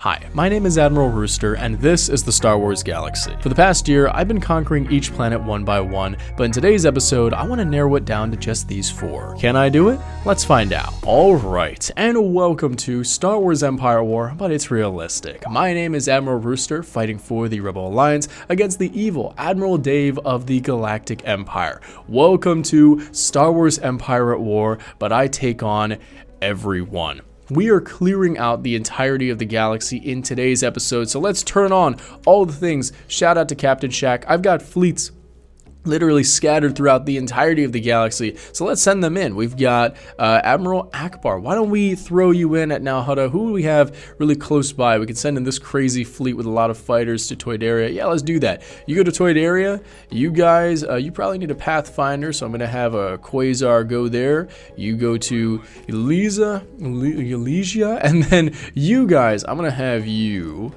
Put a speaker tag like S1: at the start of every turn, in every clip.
S1: Hi, my name is Admiral Rooster, and this is the Star Wars Galaxy. For the past year, I've been conquering each planet one by one, but in today's episode, I want to narrow it down to just these 4. Can I do it? Let's find out. Alright, and welcome to Star Wars Empire War, but it's realistic. My name is Admiral Rooster, fighting for the Rebel Alliance against the evil Admiral Dave of the Galactic Empire. Welcome to Star Wars Empire at War, but I take on everyone. We are clearing out the entirety of the galaxy in today's episode, so let's turn on all the things. Shout out to Captain Shack. I've got fleets literally scattered throughout the entirety of the galaxy, so let's send them in. We've got Admiral Akbar. Why don't we throw you in at Nal Hutta? Who do we have really close by? We could send in this crazy fleet with a lot of fighters to Toydaria. Yeah, let's do that. You go to Toydaria. You guys, you probably need a Pathfinder, so I'm going to have a Quasar go there. You go to Elysia, and then you guys, I'm going to have you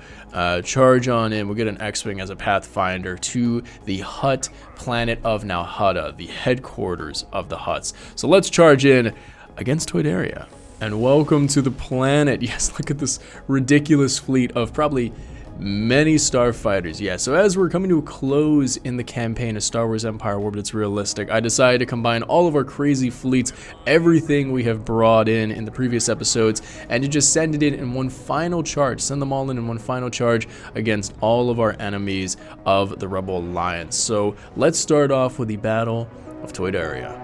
S1: charge on in. We'll get an X-Wing as a Pathfinder to the Hutt planet of Nal Hutta, the headquarters of the Hutts. So let's charge in against Toydaria. And welcome to the planet. Yes, look at this ridiculous fleet of probably many starfighters. Yeah, so as we're coming to a close in the campaign of Star Wars Empire War, but it's realistic, I decided to combine all of our crazy fleets, everything we have brought in the previous episodes, and to just send it in one final charge, send them all in one final charge against all of our enemies of the Rebel Alliance. So let's start off with the Battle of Toydaria.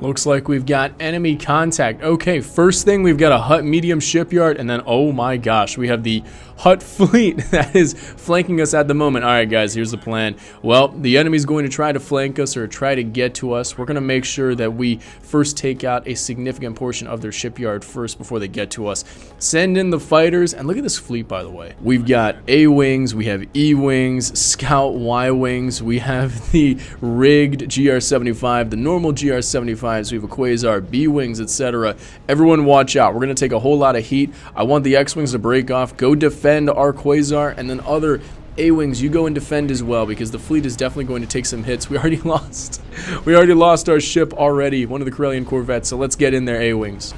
S1: Looks like we've got enemy contact. Okay, first thing, we've got a Hutt medium shipyard, and then, oh my gosh, we have the Hutt fleet that is flanking us at the moment. All right, guys, here's the plan. Well, the enemy's going to try to flank us or try to get to us. We're going to make sure that we first take out a significant portion of their shipyard first before they get to us. Send in the fighters, and look at this fleet, by the way. We've got A-Wings, we have E-Wings, Scout Y-Wings, we have the rigged GR-75, the normal GR-75, so we have a Quasar, B-Wings, etc. Everyone watch out. We're going to take a whole lot of heat. I want the X-Wings to break off, go defend our Quasar, and then other A-Wings, you go and defend as well, because the fleet is definitely going to take some hits. We already lost our ship already, one of the Corellian corvettes, so let's get in there, A-Wings.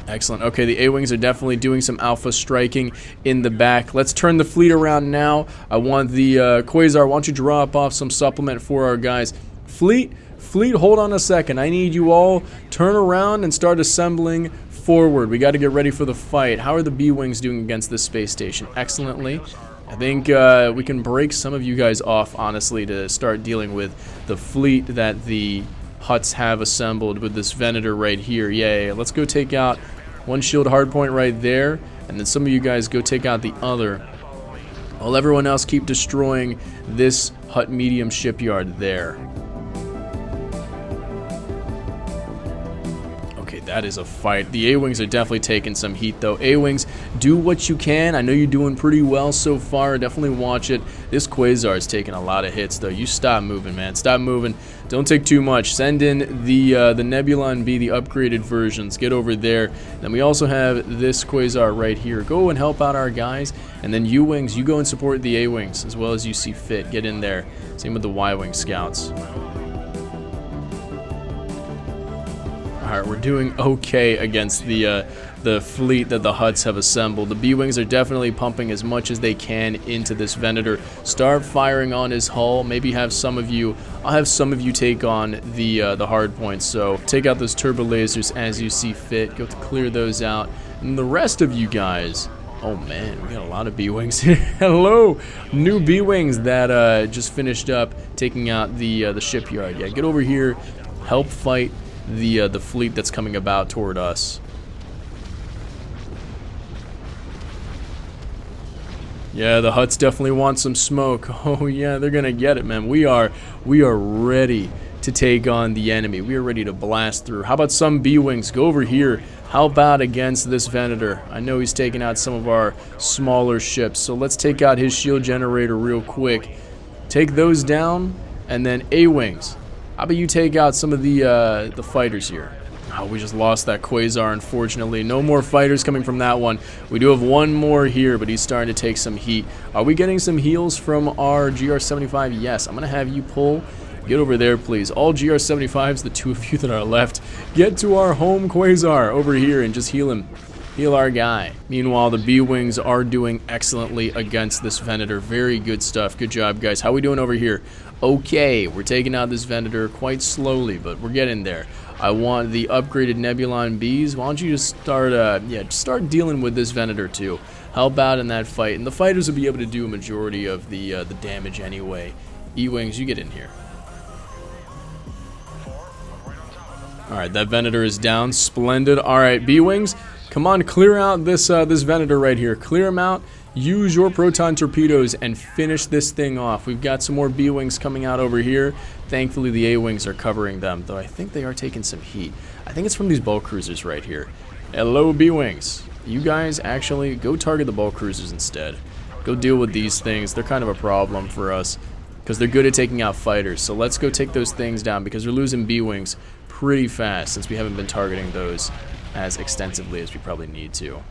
S1: Excellent. Okay, the A-Wings are definitely doing some alpha striking in the back. Let's turn the fleet around now. I want the Quasar, why don't you drop off some supplement for our guys. Fleet, hold on a second. I need you all turn around and start assembling forward. We got to get ready for the fight. How are the B-Wings doing against this space station? Excellently. I think we can break some of you guys off, honestly, to start dealing with the fleet that the Hutts have assembled with this Venator right here. Yay. Let's go take out one shield hardpoint right there, and then some of you guys go take out the other, while everyone else keep destroying this Hutt medium shipyard there. That is a fight. The A-Wings are definitely taking some heat, though. A-Wings, do what you can. I know you're doing pretty well so far. Definitely watch it. This Quasar is taking a lot of hits, though. You stop moving, man. Stop moving. Don't take too much. Send in the Nebula and B, the upgraded versions. Get over there. Then we also have this Quasar right here. Go and help out our guys. And then U-Wings, you go and support the A-Wings as well as you see fit. Get in there. Same with the Y-Wing scouts. Alright, we're doing okay against the fleet that the Hutts have assembled. The B-Wings are definitely pumping as much as they can into this Venator. Start firing on his hull. Maybe I'll have some of you take on the hard points. So take out those turbo lasers as you see fit. Go to clear those out. And the rest of you guys, oh man, we got a lot of B-Wings here. Hello, new B-Wings that just finished up taking out the shipyard. Yeah, get over here, help fight the fleet that's coming about toward us. Yeah, the Hutts definitely want some smoke. Oh yeah, they're gonna get it, man. We are ready to take on the enemy. We are ready to blast through. How about some B-Wings? Go over here. How about against this Venator? I know he's taking out some of our smaller ships, so let's take out his shield generator real quick. Take those down, and then A-Wings. How about you take out some of the fighters here? Oh, we just lost that Quasar, unfortunately. No more fighters coming from that one. We do have one more here, but he's starting to take some heat. Are we getting some heals from our GR-75? Yes. I'm going to have you pull Get over there, please. All GR-75s, the 2 of you that are left, get to our home Quasar over here and just heal him. Heal our guy. Meanwhile, the B-Wings are doing excellently against this Venator. Very good stuff. Good job, guys. How we doing over here? Okay, we're taking out this Venator quite slowly, but we're getting there. I want the upgraded Nebulon Bs. Why don't you just start, just start dealing with this Venator too. Help out in that fight, and the fighters will be able to do a majority of the damage anyway. E-Wings, you get in here. Alright, that Venator is down. Splendid. Alright, B-Wings, come on, clear out this Venator right here. Clear him out. Use your proton torpedoes and finish this thing off. We've got some more B-Wings coming out over here. Thankfully, the A-Wings are covering them, though I think they are taking some heat. I think it's from these bulk cruisers right here. Hello, B-Wings. You guys actually go target the bulk cruisers instead. Go deal with these things. They're kind of a problem for us because they're good at taking out fighters. So let's go take those things down because we're losing B-Wings pretty fast since we haven't been targeting those as extensively as we probably need to.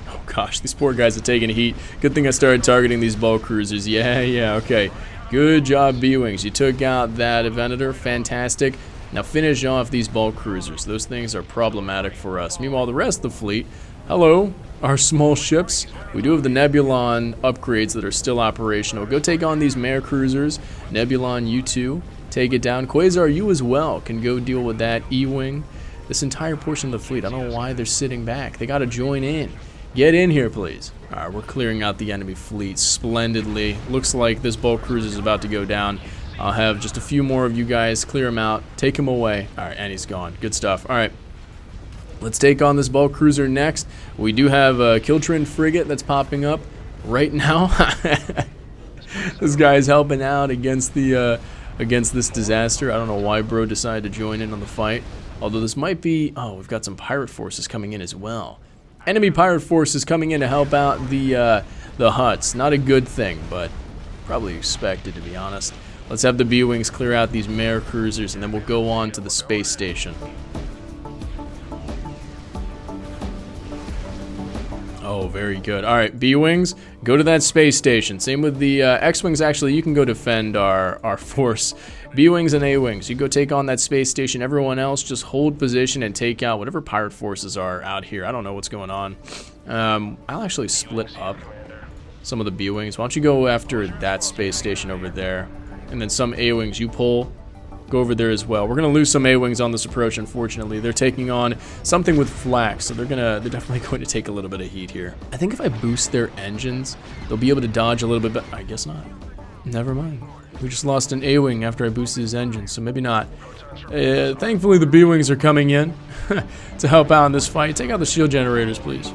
S1: Oh gosh, these poor guys are taking heat. Good thing I started targeting these bulk cruisers. Yeah, okay. Good job, B-Wings. You took out that Venator. Fantastic. Now finish off these bulk cruisers. Those things are problematic for us. Meanwhile, the rest of the fleet, hello, our small ships. We do have the Nebulon upgrades that are still operational. Go take on these Mare cruisers. Nebulon, you too. Take it down. Quasar, you as well can go deal with that E-Wing. This entire portion of the fleet, I don't know why they're sitting back. They got to join in. Get in here, please. Alright, we're clearing out the enemy fleet splendidly. Looks like this bulk cruiser is about to go down. I'll have just a few more of you guys clear him out. Take him away. Alright, and he's gone. Good stuff. Alright. Let's take on this bulk cruiser next. We do have a Kiltrin frigate that's popping up right now. This guy's helping out against the against this disaster. I don't know why bro decided to join in on the fight. Although this might be... Oh, we've got some pirate forces coming in as well. Enemy pirate forces coming in to help out the Hutts. Not a good thing, but probably expected, to be honest. Let's have the B-Wings clear out these Mare cruisers, and then we'll go on to the space station. Oh, very good. Alright, B-Wings, go to that space station. Same with the X-Wings. Actually, you can go defend our force. B-Wings and A-Wings, you go take on that space station. Everyone else, just hold position and take out whatever pirate forces are out here. I don't know what's going on. I'll actually split up some of the B-Wings. Why don't you go after that space station over there? And then some A-Wings you pull, go over there as well. We're going to lose some A-Wings on this approach, unfortunately. They're taking on something with flak, so they're definitely going to take a little bit of heat here. I think if I boost their engines, they'll be able to dodge a little bit, but I guess not. Never mind. We just lost an A-Wing after I boosted his engine, so maybe not. Thankfully, the B-Wings are coming in to help out in this fight. Take out the shield generators, please.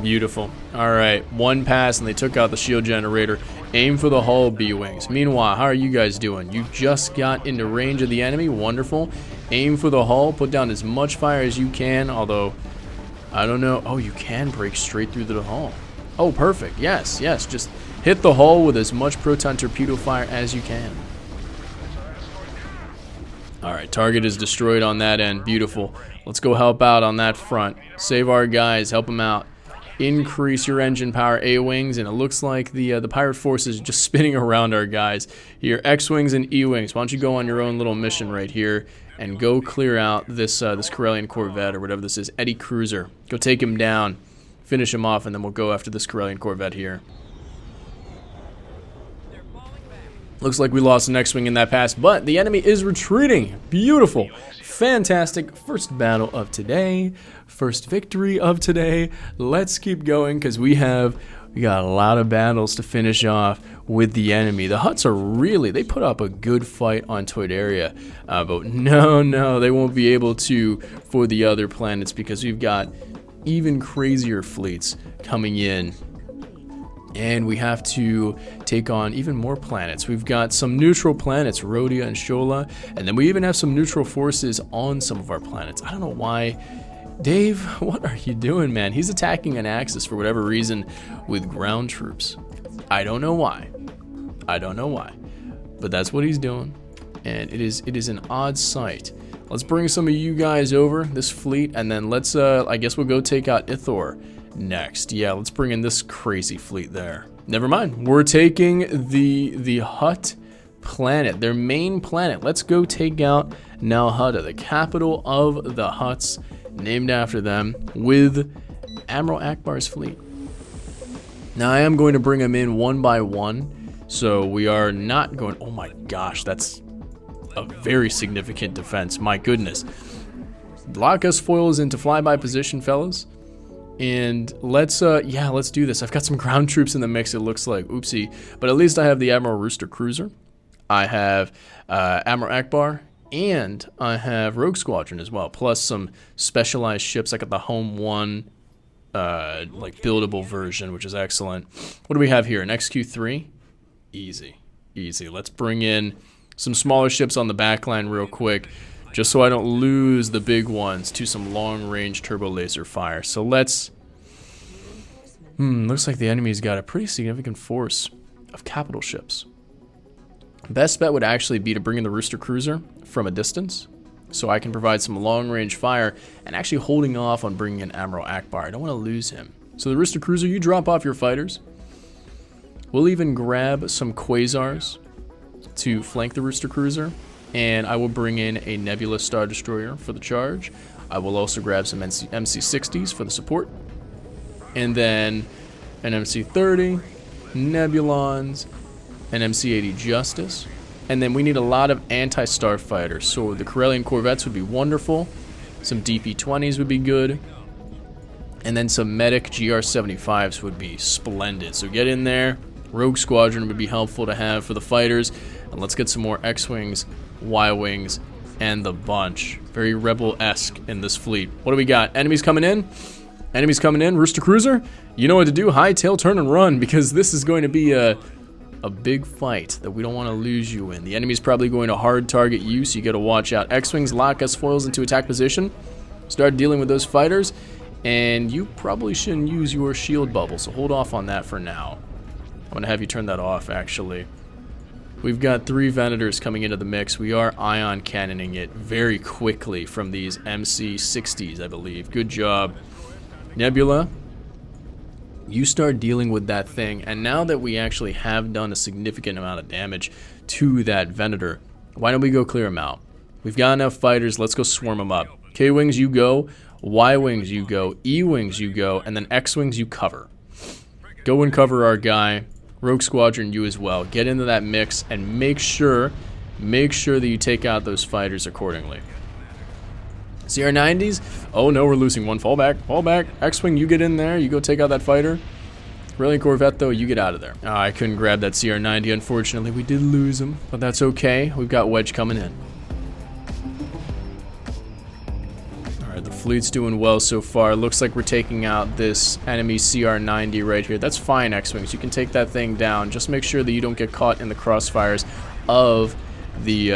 S1: Beautiful. Alright, one pass and they took out the shield generator. Aim for the hull, B-Wings. Meanwhile, how are you guys doing? You just got into range of the enemy. Wonderful. Aim for the hull. Put down as much fire as you can, although, I don't know. Oh, you can break straight through the hull. Oh, perfect. Yes. Just hit the hull with as much proton torpedo fire as you can. Alright, target is destroyed on that end. Beautiful. Let's go help out on that front. Save our guys. Help them out. Increase your engine power, A-Wings, and it looks like the pirate force is just spinning around our guys here. X-Wings and E-Wings, why don't you go on your own little mission right here and go clear out this Corellian Corvette or whatever this is, Eddie Cruiser. Go take him down, finish him off, and then we'll go after this Corellian Corvette here. Looks like we lost an X-Wing in that pass, but the enemy is retreating. Beautiful. Fantastic. First battle of today. First victory of today. Let's keep going because we got a lot of battles to finish off with the enemy. The Hutts are really, they put up a good fight on Toydaria. But no, they won't be able to for the other planets because we've got even crazier fleets coming in. And we have to take on even more planets. We've got some neutral planets, Rhodia and Shola, and then we even have some neutral forces on some of our planets. I don't know why. Dave, what are you doing, man? He's attacking an Axis for whatever reason with ground troops. I don't know why. But that's what he's doing. And it is an odd sight. Let's bring some of you guys over, this fleet, and then let's, I guess we'll go take out Ithor next? Yeah, let's bring in this crazy fleet there. Never mind. We're taking the Hutt planet, their main planet. Let's go take out Nalhutta, the capital of the Hutts, named after them, with Admiral Akbar's fleet. Now, I am going to bring them in one by one, so we are not going... Oh my gosh, that's a very significant defense. My goodness. Lock us foils into flyby position, fellas. And let's do this. I've got some ground troops in the mix, it looks like. Oopsie. But at least I have the Admiral Rooster cruiser. I have Admiral Akbar. And I have Rogue Squadron as well. Plus some specialized ships. I got the Home 1, like, buildable version, which is excellent. What do we have here? An XQ3? Easy. Easy. Let's bring in some smaller ships on the back line real quick, just so I don't lose the big ones to some long-range turbo laser fire. So let's... looks like the enemy's got a pretty significant force of capital ships. Best bet would actually be to bring in the Rooster Cruiser from a distance, so I can provide some long-range fire, and actually holding off on bringing in Admiral Akbar. I don't want to lose him. So the Rooster Cruiser, you drop off your fighters. We'll even grab some Quasars to flank the Rooster Cruiser, and I will bring in a Nebula Star Destroyer for the charge. I will also grab some MC-60s for the support, and then an MC-30, Nebulons, an MC-80 Justice, and then we need a lot of anti-starfighters, so the Corellian Corvettes would be wonderful, some DP-20s would be good, and then some Medic GR-75s would be splendid. So get in there. Rogue Squadron would be helpful to have for the fighters. And let's get some more X-Wings, Y-Wings, and the bunch. Very Rebel-esque in this fleet. What do we got? Enemies coming in? Enemies coming in. Rooster Cruiser? You know what to do. Hightail, turn, and run, because this is going to be a big fight that we don't want to lose you in. The enemy's probably going to hard target you, so you got to watch out. X-Wings lock us foils into attack position. Start dealing with those fighters. And you probably shouldn't use your shield bubble, so hold off on that for now. I'm going to have you turn that off, actually. We've got 3 Venators coming into the mix. We are ion cannoning it very quickly from these MC-60s, I believe. Good job. Nebula, you start dealing with that thing. And now that we actually have done a significant amount of damage to that Venator, why don't we go clear them out? We've got enough fighters. Let's go swarm them up. K-Wings, you go. Y-Wings, you go. E-Wings, you go. And then X-Wings, you cover. Go and cover our guy. Rogue Squadron, you as well. Get into that mix and make sure that you take out those fighters accordingly. CR-90s? Oh no, we're losing one. Fall back, fall back. X-Wing, you get in there. You go take out that fighter. Corellian Corvette, though, you get out of there. I couldn't grab that CR-90, unfortunately. We did lose him, but that's okay. We've got Wedge coming in. The fleet's doing well so far. Looks like we're taking out this enemy CR-90 right here. That's fine, X-Wings. You can take that thing down. Just make sure that you don't get caught in the crossfires of the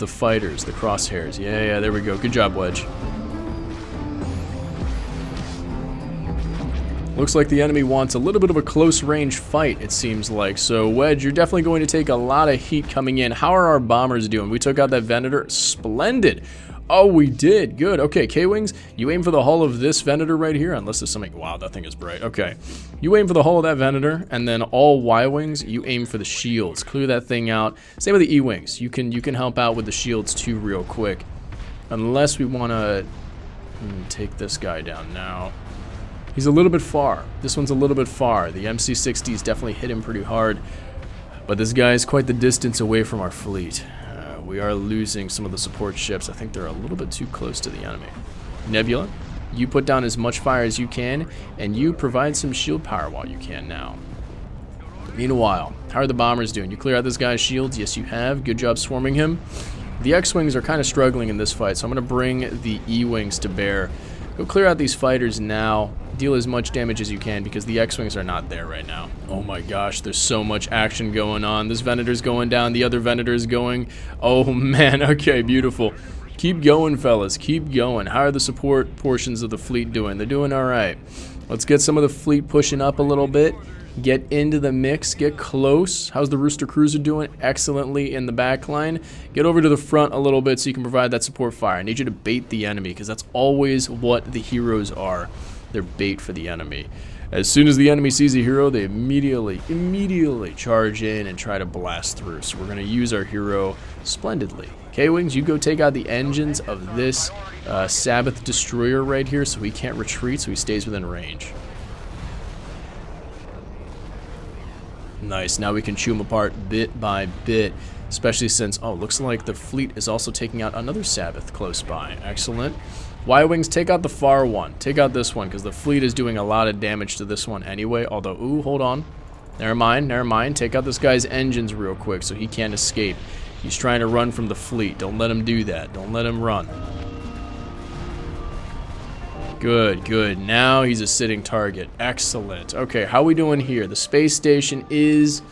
S1: fighters, the crosshairs. Yeah, there we go. Good job, Wedge. Looks like the enemy wants a little bit of a close-range fight, it seems like. So, Wedge, you're definitely going to take a lot of heat coming in. How are our bombers doing? We took out that Venator. Splendid. Oh, we did. Good. Okay, K-Wings, you aim for the hull of this Venator right here, unless there's something... Wow, that thing is bright. Okay. You aim for the hull of that Venator, and then all Y-Wings, you aim for the shields. Clear that thing out. Same with the E-Wings. You can help out with the shields, too, real quick. Unless we want to take this guy down now. He's a little bit far. This one's a little bit far. The MC-60s definitely hit him pretty hard. But this guy is quite the distance away from our fleet. We are losing some of the support ships. I think they're a little bit too close to the enemy. Nebula, you put down as much fire as you can, and you provide some shield power while you can now. Meanwhile, how are the bombers doing? You clear out this guy's shields? Yes, you have. Good job swarming him. The X-Wings are kind of struggling in this fight, so I'm going to bring the E-Wings to bear. Go clear out these fighters now. Deal as much damage as you can because the X-Wings are not there right now. Oh my gosh, there's so much action going on. This Venator's going down, the other Venator's going. Oh man, okay, beautiful. Keep going, fellas, keep going. How are the support portions of the fleet doing? They're doing all right. Let's get some of the fleet pushing up a little bit. Get into the mix, get close. How's the Rooster Cruiser doing? Excellently in the back line. Get over to the front a little bit so you can provide that support fire. I need you to bait the enemy because that's always what the heroes are. they're bait for the enemy. As soon as the enemy sees a hero, they immediately charge in and try to blast through. So we're going to use our hero splendidly. K-Wings, you go take out the engines of this Sabbath destroyer right here so he can't retreat, so he stays within range. Nice, now we can chew him apart bit by bit, especially since, oh, looks like the fleet is also taking out another Sabbath close by. Excellent. Y-Wings, take out the far one. Take out this one, because the fleet is doing a lot of damage to this one anyway, although, ooh, hold on. Never mind. Take out this guy's engines real quick so he can't escape. He's trying to run from the fleet. Don't let him do that. Don't let him run. Good. Now he's a sitting target. Excellent. Okay, how are we doing here? The space station is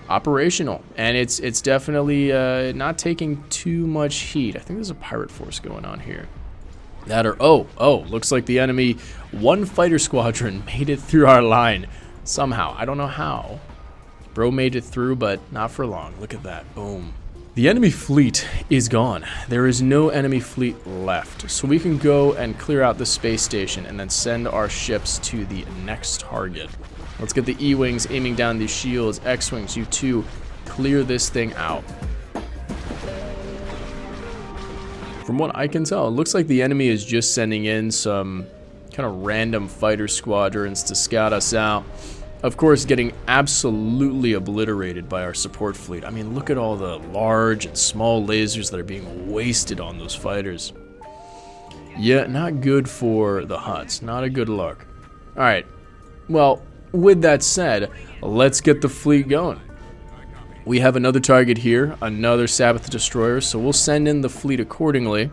S1: operational, and it's definitely not taking too much heat. I think there's a pirate force going on here. Looks like the enemy one fighter squadron made it through our line somehow. I don't know how. Bro made it through, but not for long. Look at that. Boom. The enemy fleet is gone. There is no enemy fleet left. So we can go and clear out the space station and then send our ships to the next target. Let's get the E-Wings aiming down these shields. X-Wings, you two, clear this thing out. From what I can tell, it looks like the enemy is just sending in some kind of random fighter squadrons to scout us out. Of course, getting absolutely obliterated by our support fleet. I mean, look at all the large and small lasers that are being wasted on those fighters. Yeah, not good for the Hutts. Not a good look. Alright, well, with that said, let's get the fleet going. We have another target here, another Sabbath destroyer, so we'll send in the fleet accordingly.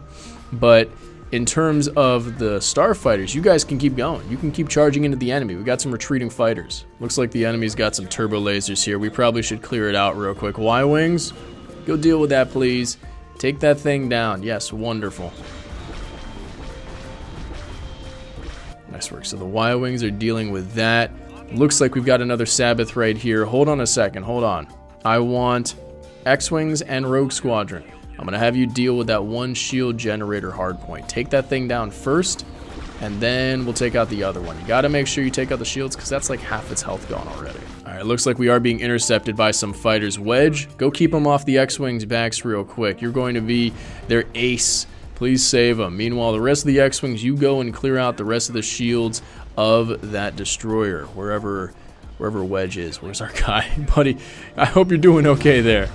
S1: But in terms of the starfighters, you guys can keep going. You can keep charging into the enemy. We got some retreating fighters. Looks like the enemy's got some turbo lasers here. We probably should clear it out real quick. Y-Wings, go deal with that, please. Take that thing down. Yes, wonderful. Nice work. So the Y-Wings are dealing with that. Looks like we've got another Sabbath right here. Hold on a second. Hold on. I want X-Wings and Rogue Squadron. I'm going to have you deal with that one shield generator hardpoint. Take that thing down first, and then we'll take out the other one. You got to make sure you take out the shields, because that's like half its health gone already. Alright, looks like we are being intercepted by some fighters. Wedge, go keep them off the X-Wings' backs real quick. You're going to be their ace. Please save them. Meanwhile, the rest of the X-Wings, you go and clear out the rest of the shields of that destroyer, wherever Wedge is. Where's our guy? Buddy, I hope you're doing okay there.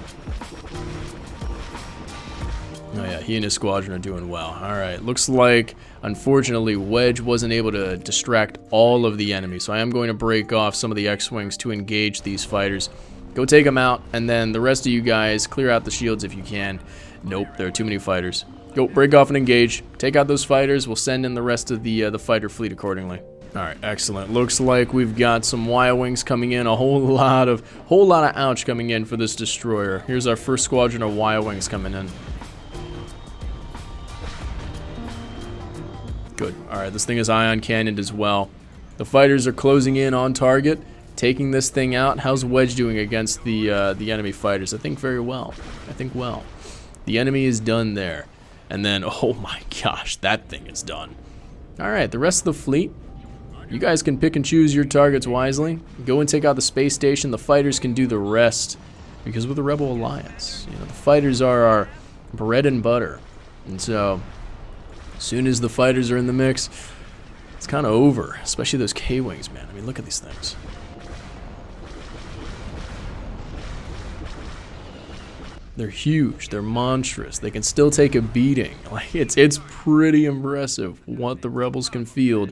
S1: Oh yeah, he and his squadron are doing well. Alright, looks like, unfortunately, Wedge wasn't able to distract all of the enemy, so I am going to break off some of the X-Wings to engage these fighters. Go take them out, and then the rest of you guys, clear out the shields if you can. Nope, there are too many fighters. Go, break off and engage. Take out those fighters. We'll send in the rest of the fighter fleet accordingly. Alright, excellent. Looks like we've got some Y-Wings coming in, a whole lot of ouch coming in for this destroyer. Here's our first squadron of Y-Wings coming in. Good. Alright, this thing is ion cannoned as well. The fighters are closing in on target, taking this thing out. How's Wedge doing against the enemy fighters? I think very well. Well. The enemy is done there. And then, oh my gosh, that thing is done. Alright, the rest of the fleet, you guys can pick and choose your targets wisely. Go and take out the space station. The fighters can do the rest, because we're the Rebel Alliance. You know, the fighters are our bread and butter. And so, as soon as the fighters are in the mix, it's kind of over. Especially those K-Wings, man. I mean, look at these things. They're huge. They're monstrous. They can still take a beating. Like it's pretty impressive what the Rebels can field,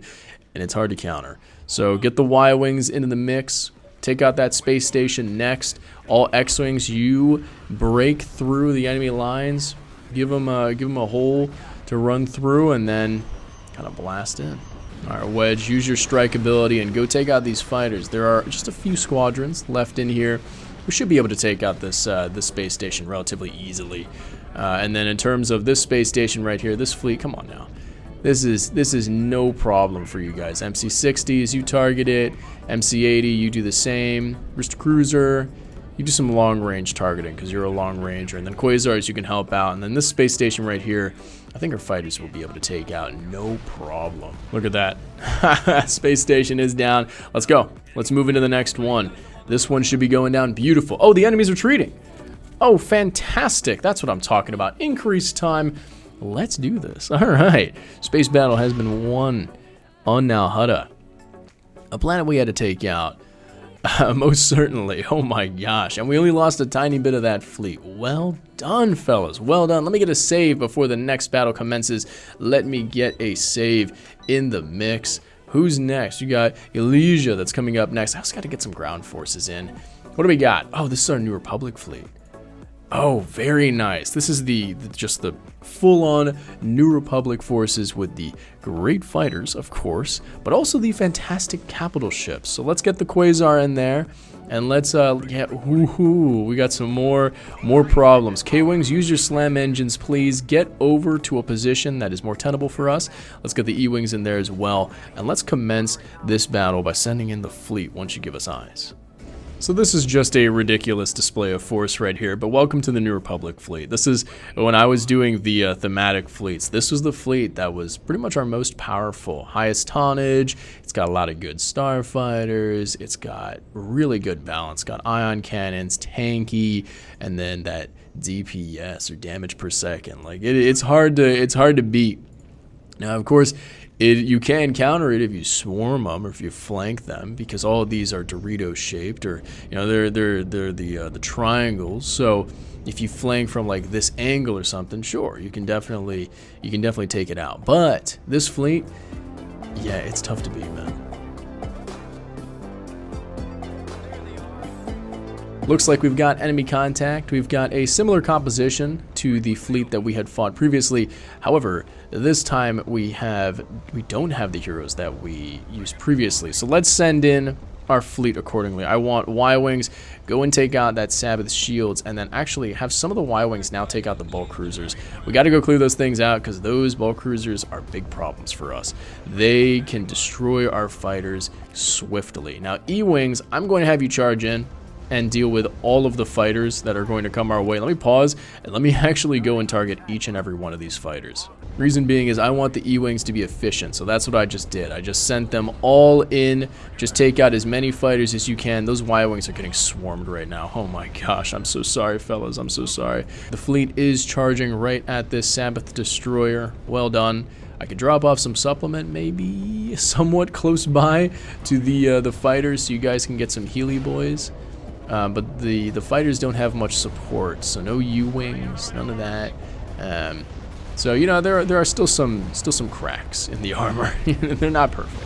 S1: and it's hard to counter. So get the Y-Wings into the mix. Take out that space station next. All X-Wings, you break through the enemy lines. Give them a hole to run through, and then kind of blast in. All right, Wedge, use your strike ability and go take out these fighters. There are just a few squadrons left in here. We should be able to take out this space station relatively easily. And then in terms of this space station right here, this fleet, come on now. This is no problem for you guys. MC-60s, you target it. MC-80, you do the same. Rooster Cruiser, You do some long-range targeting because you're a long ranger, and then quasars you can help out, and then this space station right here, I think our fighters will be able to take out no problem. Look at that. Space station is down. Let's go. Let's move into the next one. This one should be going down beautiful. Oh, the enemy's retreating. Oh, fantastic. That's what I'm talking about. Increased time. Let's do this. All right. Space battle has been won on Nalhutta, a planet we had to take out. Most certainly. Oh my gosh. And we only lost a tiny bit of that fleet. Well done, fellas. Well done. Let me get a save before the next battle commences. Let me get a save in the mix. Who's next? You got Elysia that's coming up next. I also got to get some ground forces in. What do we got? Oh, this is our New Republic fleet. Oh, very nice. This is just the full-on New Republic forces with the great fighters, of course, but also the fantastic capital ships. So let's get the Quasar in there, and let's we got some more problems. K-Wings, use your slam engines, please. Get over to a position that is more tenable for us. Let's get the E-Wings in there as well, and let's commence this battle by sending in the fleet once you give us eyes. So this is just a ridiculous display of force right here, but welcome to the New Republic fleet. This is, when I was doing the thematic fleets, this was the fleet that was pretty much our most powerful. Highest tonnage, it's got a lot of good starfighters, it's got really good balance, got ion cannons, tanky, and then that DPS, or damage per second. Like, it's hard to beat. Now, of course, you can counter it if you swarm them or if you flank them, because all of these are Dorito shaped, or they're the triangles. So if you flank from like this angle or something, sure, you can definitely take it out. But this fleet, yeah, it's tough to beat, man. Looks like we've got enemy contact. We've got a similar composition to the fleet that we had fought previously. However, this time we don't have the heroes that we used previously. So let's send in our fleet accordingly. I want Y-Wings, go and take out that Sabbath shields, and then actually have some of the Y-Wings now take out the bulk cruisers. We got to go clear those things out because those bulk cruisers are big problems for us. They can destroy our fighters swiftly. Now, E-Wings, I'm going to have you charge in and deal with all of the fighters that are going to come our way. Let me pause and let me actually go and target each and every one of these fighters. Reason being is I want the E-Wings to be efficient, so that's what I just did. I just sent them all in. Just take out as many fighters as you can. Those Y-Wings are getting swarmed right now. Oh my gosh, I'm so sorry, fellas. I'm so sorry. The fleet is charging right at this Sabbath destroyer. Well done. I could drop off some supplement, maybe somewhat close by to the fighters, so you guys can get some Healy boys. But the fighters don't have much support, so no U-Wings, none of that. So there are still some cracks in the armor. They're not perfect,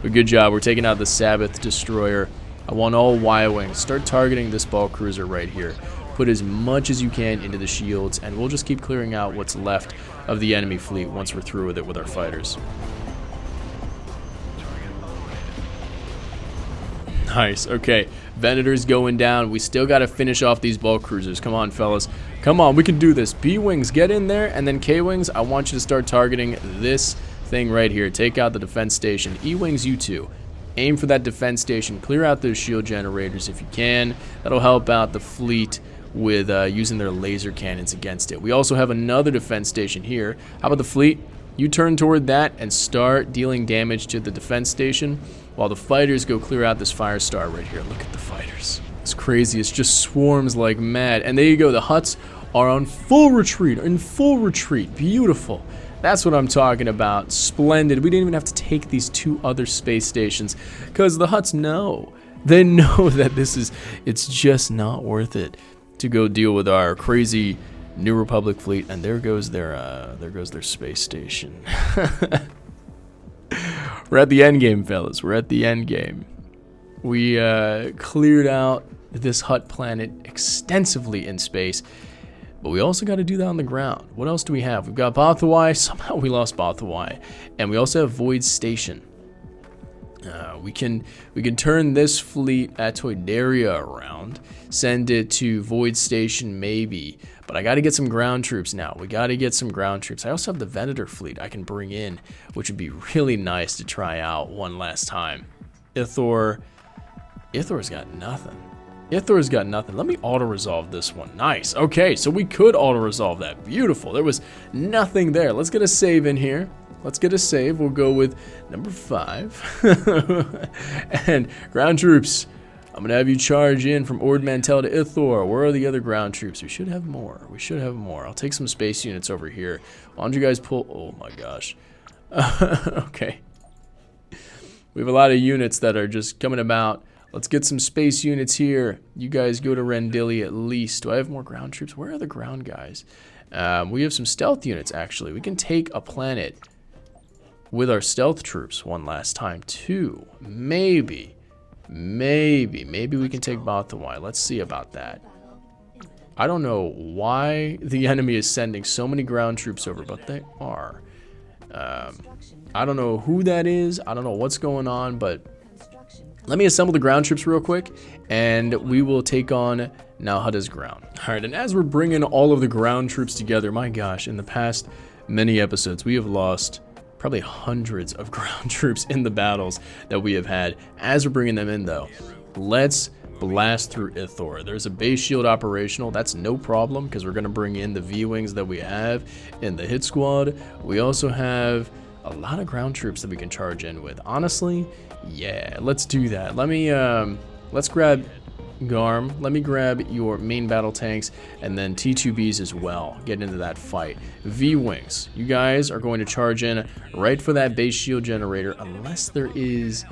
S1: but good job. We're taking out the Sabbath destroyer. I want all Y-Wings. Start targeting this bulk cruiser right here. Put as much as you can into the shields, and we'll just keep clearing out what's left of the enemy fleet once we're through with it with our fighters. Nice. Okay, Venator's going down. We still got to finish off these bulk cruisers. Come on, fellas. Come on, we can do this. B-Wings, get in there, and then K-Wings, I want you to start targeting this thing right here. Take out the defense station. E-Wings, you two. Aim for that defense station. Clear out those shield generators if you can. That'll help out the fleet with using their laser cannons against it. We also have another defense station here. How about the fleet? You turn toward that and start dealing damage to the defense station while the fighters go clear out this fire star right here. Look at the fighters. It's crazy. It's just swarms like mad. And there you go. The Hutts are on full retreat. In full retreat. Beautiful. That's what I'm talking about. Splendid. We didn't even have to take these two other space stations because the Hutts know. They know that it's just not worth it to go deal with our crazy New Republic fleet, and there goes their space station. We're at the end game, fellas. We're at the end game. We cleared out this Hutt planet extensively in space, but we also got to do that on the ground. What else do we have? We've got Bothawai. Somehow we lost Bothawai, and we also have Void Station. We can turn this fleet at Toydaria around, send it to Void Station maybe, but I got to get some ground troops now. We got to get some ground troops. I also have the Venator fleet I can bring in, which would be really nice to try out one last time. Ithor's got nothing. Ithor's got nothing. Let me auto-resolve this one. Nice. Okay, so we could auto-resolve that. Beautiful. There was nothing there. Let's get a save in here. Let's get a save. We'll go with number 5. And ground troops, I'm going to have you charge in from Ord Mantell to Ithor. Where are the other ground troops? We should have more. We should have more. I'll take some space units over here. Why don't you guys pull... Oh, my gosh. Okay. We have a lot of units that are just coming about. Let's get some space units here. You guys go to Rendili at least. Do I have more ground troops? Where are the ground guys? We have some stealth units, actually. We can take a planet with our stealth troops one last time, too. Maybe we can take Bathawai. Let's see about that. I don't know why the enemy is sending so many ground troops over, but they are. I don't know who that is. I don't know what's going on, but let me assemble the ground troops real quick, and we will take on Nalhada's ground. All right, and as we're bringing all of the ground troops together, my gosh, in the past many episodes, we have lost probably hundreds of ground troops in the battles that we have had. As we're bringing them in, though, let's blast through Ithor. There's a base shield operational. That's no problem because we're going to bring in the V-Wings that we have in the hit squad. We also have a lot of ground troops that we can charge in with. Honestly, yeah, let's do that. Let me, let's grab Garm. Let me grab your main battle tanks and then T2Bs as well. Get into that fight. V-Wings, you guys are going to charge in right for that base shield generator unless there is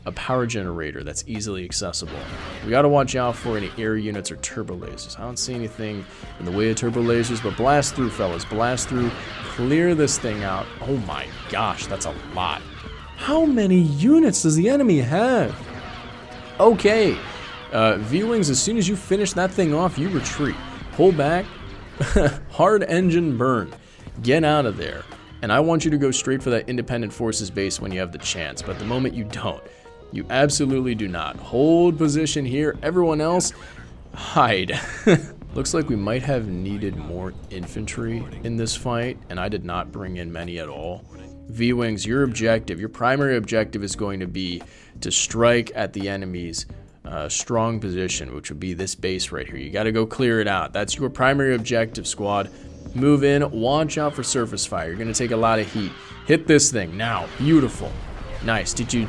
S1: a power generator that's easily accessible. We got to watch out for any air units or turbo lasers. I don't see anything in the way of turbo lasers, but blast through, fellas. Blast through. Clear this thing out. Oh my gosh, that's a lot. How many units does the enemy have? Okay. V-Wings, as soon as you finish that thing off, you retreat. Pull back. Hard engine burn. Get out of there. And I want you to go straight for that independent forces base when you have the chance. But at the moment, you don't. You absolutely do not. Hold position here. Everyone else, hide. Looks like we might have needed more infantry in this fight, and I did not bring in many at all. V-Wings, your objective, your primary objective is going to be to strike at the enemy's strong position, which would be this base right here. You got to go clear it out. That's your primary objective, squad. Move in. Watch out for surface fire. You're going to take a lot of heat. Hit this thing now. Beautiful. Nice. Did you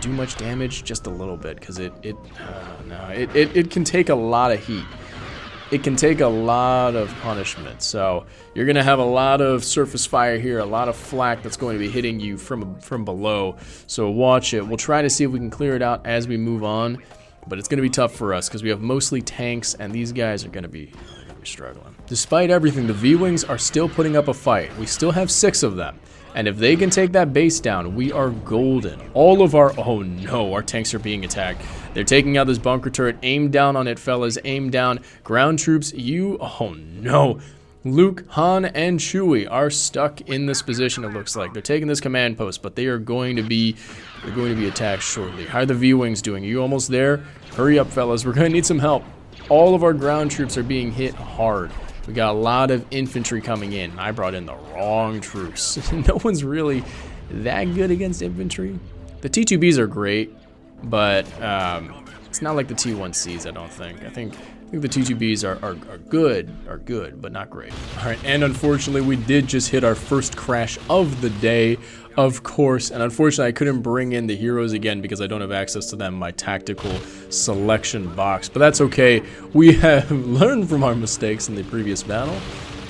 S1: do much damage? Just a little bit, because it can take a lot of heat. It can take a lot of punishment. So you're going to have a lot of surface fire here, a lot of flak that's going to be hitting you from below. So watch it. We'll try to see if we can clear it out as we move on. But it's going to be tough for us because we have mostly tanks, and these guys are going to be struggling. Despite everything, the V-Wings are still putting up a fight. We still have 6 of them. And if they can take that base down, we are golden. All of our... Oh no, our tanks are being attacked. They're taking out this bunker turret. Aim down on it, fellas. Aim down. Ground troops, you... Oh no. Luke, Han, and Chewie are stuck in this position, it looks like. They're taking this command post, but they are going to be... They're going to be attacked shortly. How are the V-Wings doing? Are you almost there? Hurry up, fellas. We're going to need some help. All of our ground troops are being hit hard. We got a lot of infantry coming in. I brought in the wrong troops. No one's really that good against infantry. The T2Bs are great, but it's not like the T1Cs, I don't think. I think the T2Bs are good, but not great. All right, and unfortunately, we did just hit our first crash of the day, of course. And unfortunately, I couldn't bring in the heroes again because I don't have access to them in my tactical selection box. But that's okay. We have learned from our mistakes in the previous battle.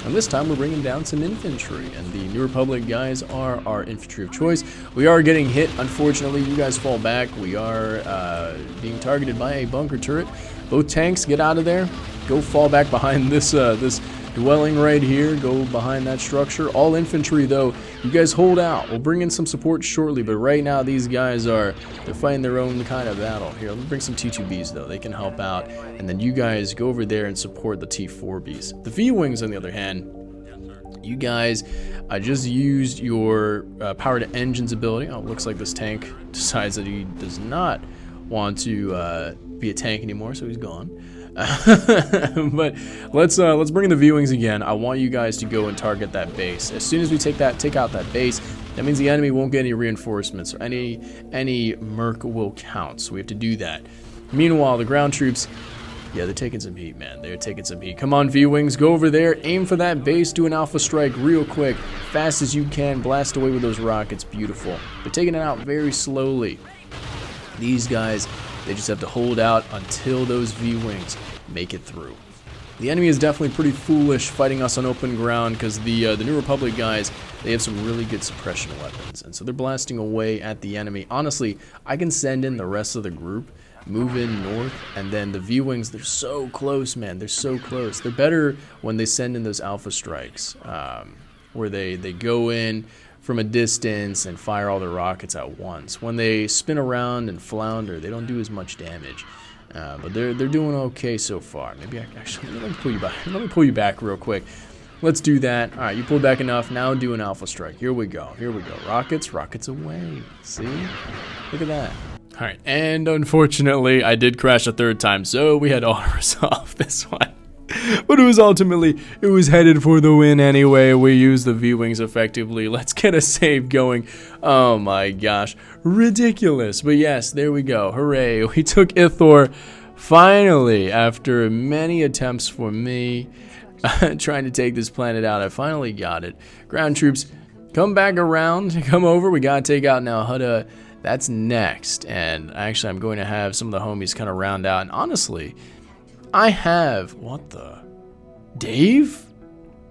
S1: And this time, we're bringing down some infantry. And the New Republic guys are our infantry of choice. We are getting hit. Unfortunately, you guys fall back. We are being targeted by a bunker turret. Both tanks, get out of there. Go fall back behind this this dwelling right here. Go behind that structure. All infantry, though, you guys hold out. We'll bring in some support shortly, but right now these guys they're fighting their own kind of battle. Here, let me bring some T2Bs, though. They can help out. And then you guys go over there and support the T4Bs. The V-Wings, on the other hand, you guys, I just used your power to engines ability. Oh, it looks like this tank decides that he does not want to be a tank anymore, so he's gone. But let's bring in the V-Wings again. I want you guys to go and target that base. As soon as we take out that base, that means the enemy won't get any reinforcements or any merc will count. So we have to do that. Meanwhile, the ground troops, Yeah, they're taking some heat, man. They're taking some heat. Come on, V-Wings. Go over there. Aim for that base. Do an alpha strike real quick. Fast as you can. Blast away with those rockets. Beautiful. They're taking it out very slowly. These guys, they just have to hold out until those V-Wings make it through. The enemy is definitely pretty foolish fighting us on open ground because the New Republic guys, they have some really good suppression weapons. And so they're blasting away at the enemy. Honestly, I can send in the rest of the group, move in north, and then the V-Wings, they're so close, man. They're so close. They're better when they send in those alpha strikes, where they go in from a distance and fire all their rockets at once. When they spin around and flounder, they don't do as much damage. But they're doing okay so far. Maybe actually let me pull you back. Let me pull you back real quick. Let's do that. All right, you pulled back enough. Now do an alpha strike. Here we go. Here we go. Rockets away. See? Look at that. All right, and unfortunately, I did crash a third time, so we had to auto-resolve this one. But it was headed for the win anyway. We used the V-Wings effectively. Let's get a save going. Oh my gosh. Ridiculous. But yes, there we go. Hooray. We took Ithor finally after many attempts for me trying to take this planet out. I finally got it. Ground troops, come back around. Come over. We got to take out now Hutta. That's next. And actually, I'm going to have some of the homies kind of round out. And honestly, I have, what the? Dave?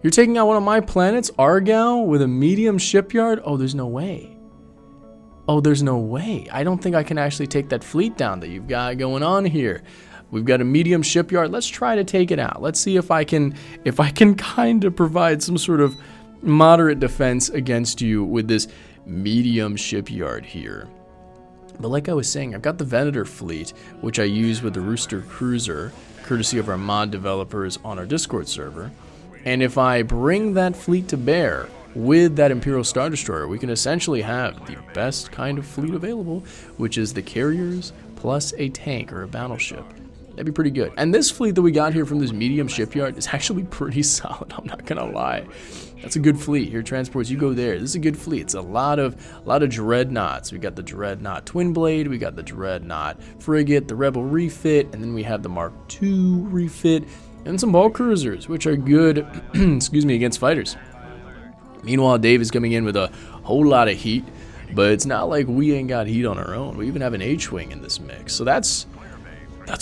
S1: You're taking out one of my planets, Argal, with a medium shipyard? Oh, there's no way. Oh, there's no way. I don't think I can actually take that fleet down that you've got going on here. We've got a medium shipyard. Let's try to take it out. Let's see if I can kind of provide some sort of moderate defense against you with this medium shipyard here. But like I was saying, I've got the Venator fleet, which I use with the Rooster cruiser, courtesy of our mod developers on our Discord server. And if I bring that fleet to bear with that Imperial Star Destroyer, we can essentially have the best kind of fleet available, which is the carriers plus a tank or a battleship. That'd be pretty good. And this fleet that we got here from this medium shipyard is actually pretty solid, I'm not gonna lie. That's a good fleet. Here, transports, you go there. This is a good fleet. It's a lot of dreadnoughts. We got the Dreadnought Twin Blade, we got the Dreadnought Frigate, the Rebel refit, and then we have the Mark II refit, and some bulk cruisers, which are good, excuse me, against fighters. Meanwhile, Dave is coming in with a whole lot of heat, but it's not like we ain't got heat on our own. We even have an H-Wing in this mix, so that's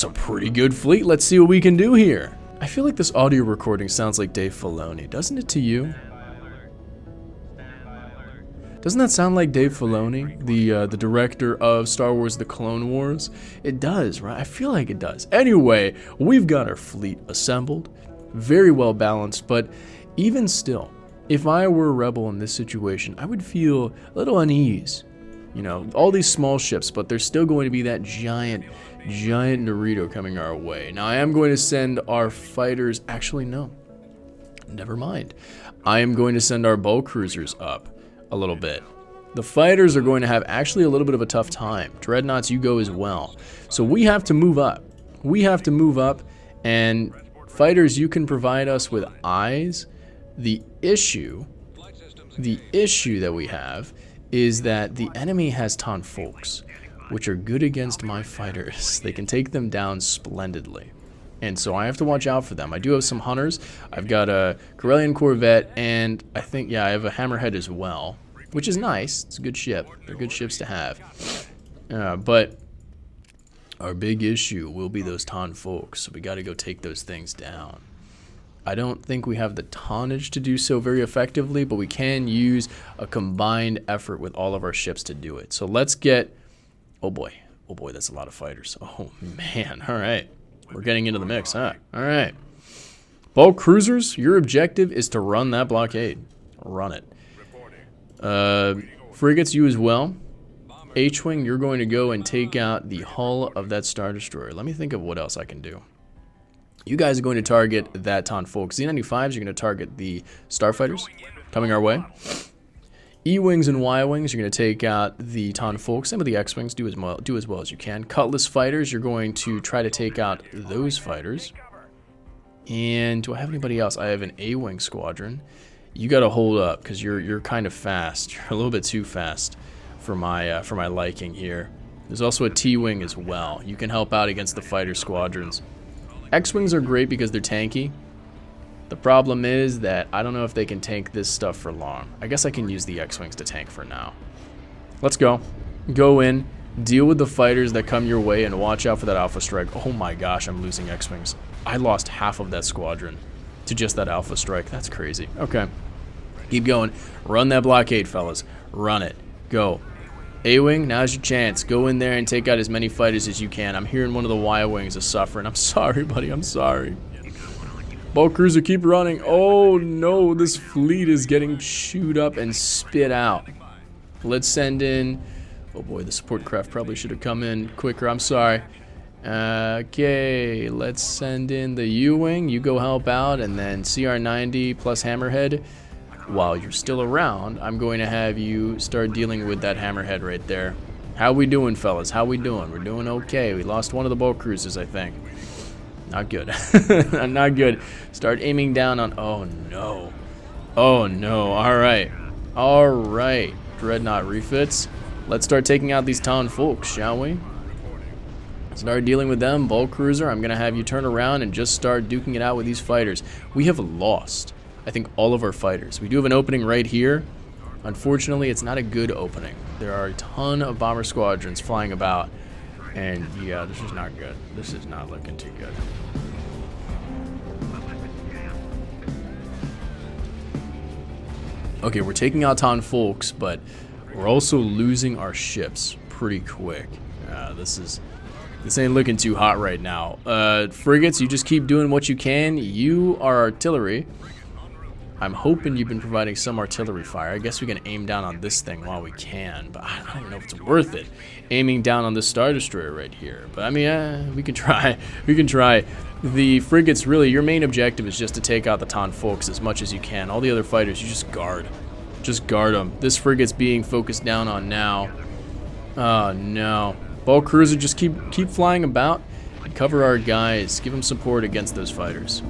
S1: a pretty good fleet. Let's see what we can do here. I feel like this audio recording sounds like Dave Filoni, doesn't it to you? Doesn't that sound like Dave Filoni, the director of Star Wars The Clone Wars? It does, right? I feel like it does. Anyway, we've got our fleet assembled, very well balanced, but even still, if I were a rebel in this situation, I would feel a little unease. You know, all these small ships, but there's still going to be that giant Dorito coming our way. Now, I am going to send our fighters, actually, no, never mind. I am going to send our bulk cruisers up a little bit. The fighters are going to have actually a little bit of a tough time. Dreadnoughts, you go as well. So we have to move up. We have to move up, and fighters, you can provide us with eyes. The issue that we have is that the enemy has Tonfolks, which are good against my fighters. They can take them down splendidly. And so I have to watch out for them. I do have some hunters. I've got a Corellian Corvette, and I think, yeah, I have a Hammerhead as well, which is nice. It's a good ship. They're good ships to have. But our big issue will be those Tonfolks, so we got to go take those things down. I don't think we have the tonnage to do so very effectively, but we can use a combined effort with all of our ships to do it. So let's get... Oh boy, that's a lot of fighters. Oh man, all right. We're getting into the mix, huh? All right. Bulk cruisers, your objective is to run that blockade. Run it. Frigates, you as well. H-Wing, you're going to go and take out the hull of that Star Destroyer. Let me think of what else I can do. You guys are going to target that Tonfolk. Z-95s, you're going to target the Starfighters coming our way. E-Wings and Y-Wings, you're going to take out the Tonfolk. Some of the X-Wings, do as well as you can. Cutlass fighters, you're going to try to take out those fighters. And do I have anybody else? I have an A-Wing squadron. You got to hold up because you're kind of fast. You're a little bit too fast for my liking here. There's also a T-Wing as well. You can help out against the fighter squadrons. X-Wings are great because they're tanky. The problem is that I don't know if they can tank this stuff for long. I guess I can use the X-Wings to tank for now. Let's go. Go in, deal with the fighters that come your way, and watch out for that Alpha Strike. Oh my gosh, I'm losing X-Wings. I lost half of that squadron to just that Alpha Strike. That's crazy. Okay. Keep going. Run that blockade, fellas. Run it. Go. A-Wing, now's your chance. Go in there and take out as many fighters as you can. I'm hearing one of the Y-Wings is suffering. I'm sorry, buddy. I'm sorry. Boat cruiser, keep running. Oh no, this fleet is getting chewed up and spit out. Let's send in... Oh boy, the support craft probably should have come in quicker. I'm sorry. Okay, let's send in the U-Wing. You go help out, and then CR-90 plus Hammerhead. While you're still around, I'm going to have you start dealing with that Hammerhead right there. How we doing, fellas? How we doing? We're doing okay. We lost one of the boat cruisers, I think. Not good. Not good. Start aiming down on... Oh, no. Oh, no. All right. All right. Dreadnought refits. Let's start taking out these town folks, shall we? Start dealing with them. Bulk cruiser, I'm going to have you turn around and just start duking it out with these fighters. We have lost, I think, all of our fighters. We do have an opening right here. Unfortunately, it's not a good opening. There are a ton of bomber squadrons flying about. And yeah, this is not good. This is not looking too good. Okay, we're taking out town folks, but we're also losing our ships pretty quick. This ain't looking too hot right now. Frigates, you just keep doing what you can. You are artillery. I'm hoping you've been providing some artillery fire. I guess we can aim down on this thing while we can, but I don't even know if it's worth it. Aiming down on this Star Destroyer right here. But I mean, we can try. We can try. The frigates, really, your main objective is just to take out the Ton folks as much as you can. All the other fighters, you just guard. Just guard them. This frigate's being focused down on now. Oh, no. Bulk cruiser, just keep flying about and cover our guys. Give them support against those fighters.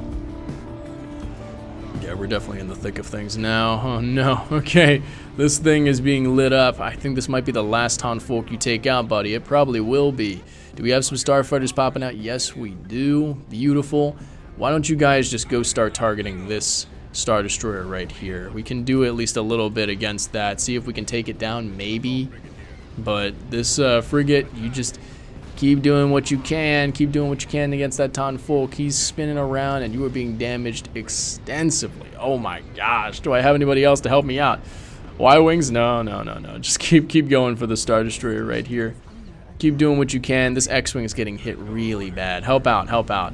S1: Yeah, we're definitely in the thick of things now. Oh no, okay. This thing is being lit up. I think this might be the last Ton folk you take out, buddy. It probably will be. Do we have some starfighters popping out? Yes, we do. Beautiful. Why don't you guys just go start targeting this Star Destroyer right here? We can do at least a little bit against that. See if we can take it down, maybe. But this frigate, you just... keep doing what you can. Keep doing what you can against that Ton folk. He's spinning around and you are being damaged extensively. Oh my gosh. Do I have anybody else to help me out? Y-Wings? No. Just keep going for the Star Destroyer right here. Keep doing what you can. This X-Wing is getting hit really bad. Help out. Help out.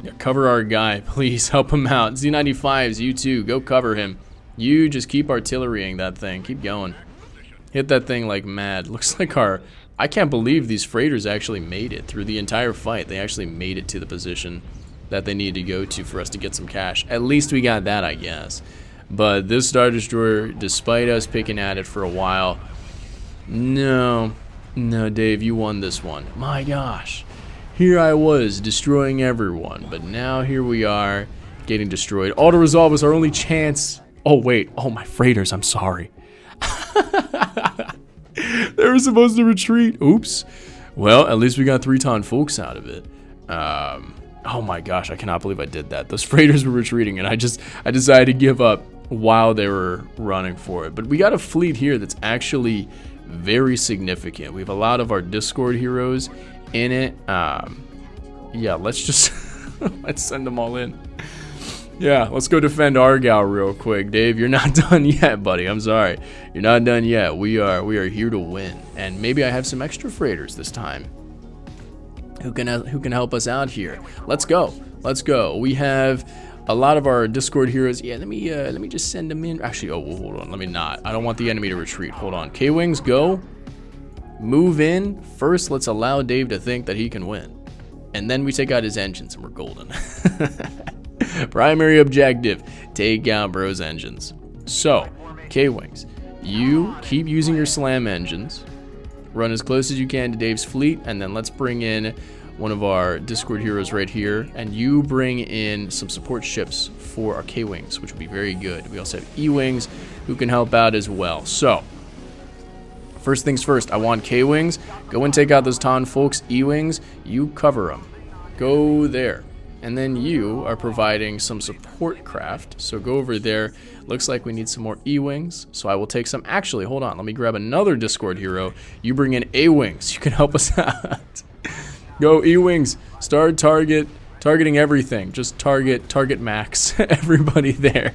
S1: Yeah, cover our guy. Please help him out. Z95s, you too. Go cover him. You just keep artillerying that thing. Keep going. Hit that thing like mad. Looks like our... I can't believe these freighters actually made it through the entire fight. They actually made it to the position that they needed to go to for us to get some cash. At least we got that, I guess. But this Star Destroyer, despite us picking at it for a while... No, Dave, you won this one. My gosh. Here I was, destroying everyone. But now here we are, getting destroyed. Auto-resolve is our only chance... Oh, wait. Oh, my freighters. I'm sorry. They were supposed to retreat. Oops. Well, at least we got 3 Ton folks out of it. Oh, my gosh. I cannot believe I did that. Those freighters were retreating, and I decided to give up while they were running for it. But we got a fleet here that's actually very significant. We have a lot of our Discord heroes in it. Yeah, let's just... let's send them all in. Yeah, let's go defend Argyle real quick. Dave, you're not done yet, buddy. I'm sorry. You're not done yet. We are here to win. And maybe I have some extra freighters this time. Who can help us out here? Let's go. Let's go. We have a lot of our Discord heroes. Yeah, let me just send them in. Actually, oh, hold on. Let me not. I don't want the enemy to retreat. Hold on. K-Wings, go. Move in. First, let's allow Dave to think that he can win. And then we take out his engines and we're golden. Primary objective, take out bro's engines. So, K-Wings, you keep using your slam engines, run as close as you can to Dave's fleet, and then let's bring in one of our Discord heroes right here, and you bring in some support ships for our K-Wings, which would be very good. We also have E-Wings who can help out as well. So, First things first, I want K-Wings. Go and take out those Ton Folks. E-Wings, you cover them. Go there. And then you are providing some support craft. So go over there. Looks like we need some more E-Wings. So I will take some. Actually, hold on. Let me grab another Discord hero. You bring in A-Wings. You can help us out. Go E-Wings. Start targeting everything. Just target max everybody there.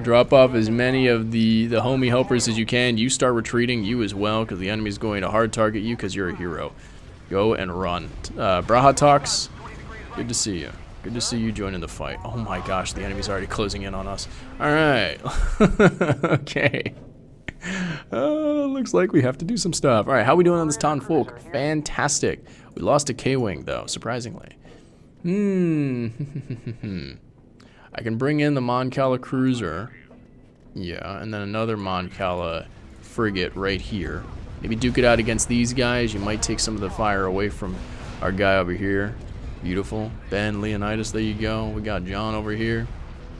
S1: Drop off as many of the homie helpers as you can. You start retreating, you as well, because the enemy is going to hard target you because you're a hero. Go and run. Braha Talks, good to see you. Good to see you joining the fight. Oh my gosh, the enemy's already closing in on us. Alright. Okay. Looks like we have to do some stuff. Alright, how are we doing on this Ton Folk? Fantastic. We lost a K-Wing, though, surprisingly. I can bring in the Mon Cala cruiser. Yeah, and then another Mon Cala frigate right here. Maybe duke it out against these guys. You might take some of the fire away from our guy over here. Beautiful. Ben, Leonidas, there you go. We got John over here.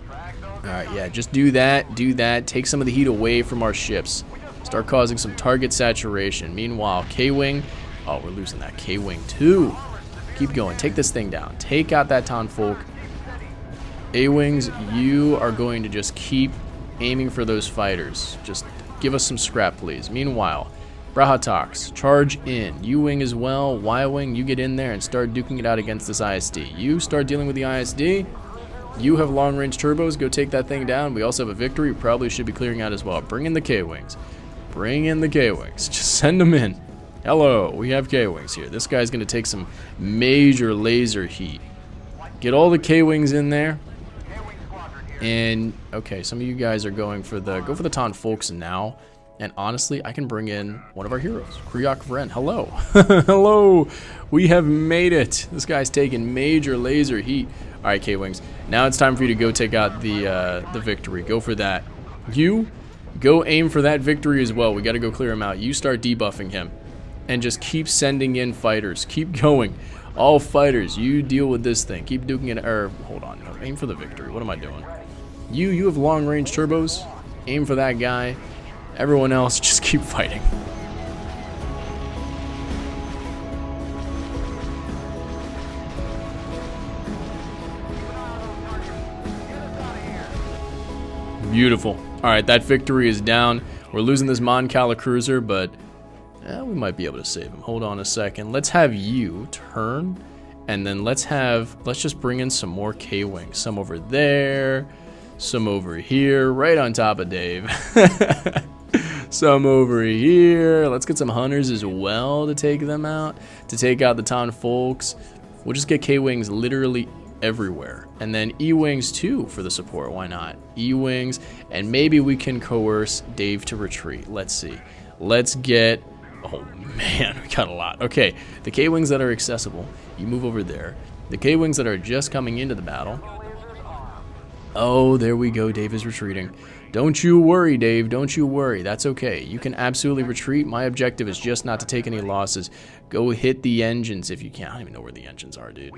S1: Alright, yeah, just do that. Do that. Take some of the heat away from our ships. Start causing some target saturation. Meanwhile, K-Wing. Oh, we're losing that K-Wing too. Keep going. Take this thing down. Take out that Ton Folk. A-Wings, you are going to just keep aiming for those fighters. Just give us some scrap, please. Meanwhile, Brahatox, charge in. U-Wing as well. Y-Wing, you get in there and start duking it out against this ISD. You start dealing with the ISD. You have long-range turbos. Go take that thing down. We also have a victory. We probably should be clearing out as well. Bring in the K-Wings. Bring in the K-Wings. Just send them in. Hello, we have K-Wings here. This guy's going to take some major laser heat. Get all the K-Wings in there. And okay, some of you guys are going for the Ton Folks now. And honestly, I can bring in one of our heroes, Kriok Vren. Hello. Hello. We have made it. This guy's taking major laser heat. All right, K-Wings. Now it's time for you to go take out the victory. Go for that. You go aim for that victory as well. We got to go clear him out. You start debuffing him. And just keep sending in fighters. Keep going. All fighters, you deal with this thing. Keep duking it. Hold on. No, aim for the victory. What am I doing? You have long-range turbos. Aim for that guy. Everyone else, just keep fighting. Beautiful. All right, that victory is down. We're losing this Mon Cala cruiser, but we might be able to save him. Hold on a second. Let's have you turn, and then let's just bring in some more K-Wings. Some over there. Some over here, right on top of Dave. Some over here. Let's get some hunters as well to take them out. To take out the Ton Folks. We'll just get K-Wings literally everywhere. And then E-Wings too for the support. Why not? E-Wings. And maybe we can coerce Dave to retreat. Let's see. Let's get... Oh man, we got a lot. Okay, the K-Wings that are accessible, you move over there. The K-Wings that are just coming into the battle... Oh, there we go. Dave is retreating. Don't you worry, Dave. Don't you worry. That's okay. You can absolutely retreat. My objective is just not to take any losses. Go hit the engines if you can. I don't even know where the engines are, dude.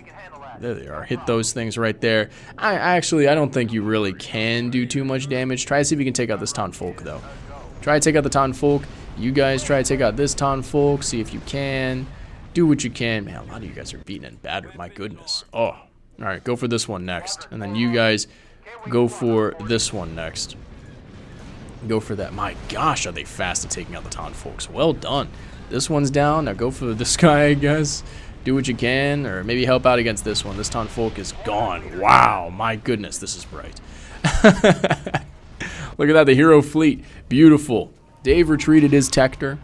S1: There they are. Hit those things right there. I don't think you really can do too much damage. Try to see if you can take out this Ton Folk, though. Try to take out the Ton Folk. You guys try to take out this Ton Folk. See if you can. Do what you can. Man, a lot of you guys are beaten and battered. My goodness. Oh. All right, go for this one next. And then you guys... go for this one next. Go for that. My gosh, are they fast at taking out the Ton Folks. Well done. This one's down. Now go for this guy, I guess. Do what you can, or maybe help out against this one. This Ton Folk is gone. Wow, my goodness, this is bright. Look at that, the hero fleet. Beautiful. Dave retreated his Tector.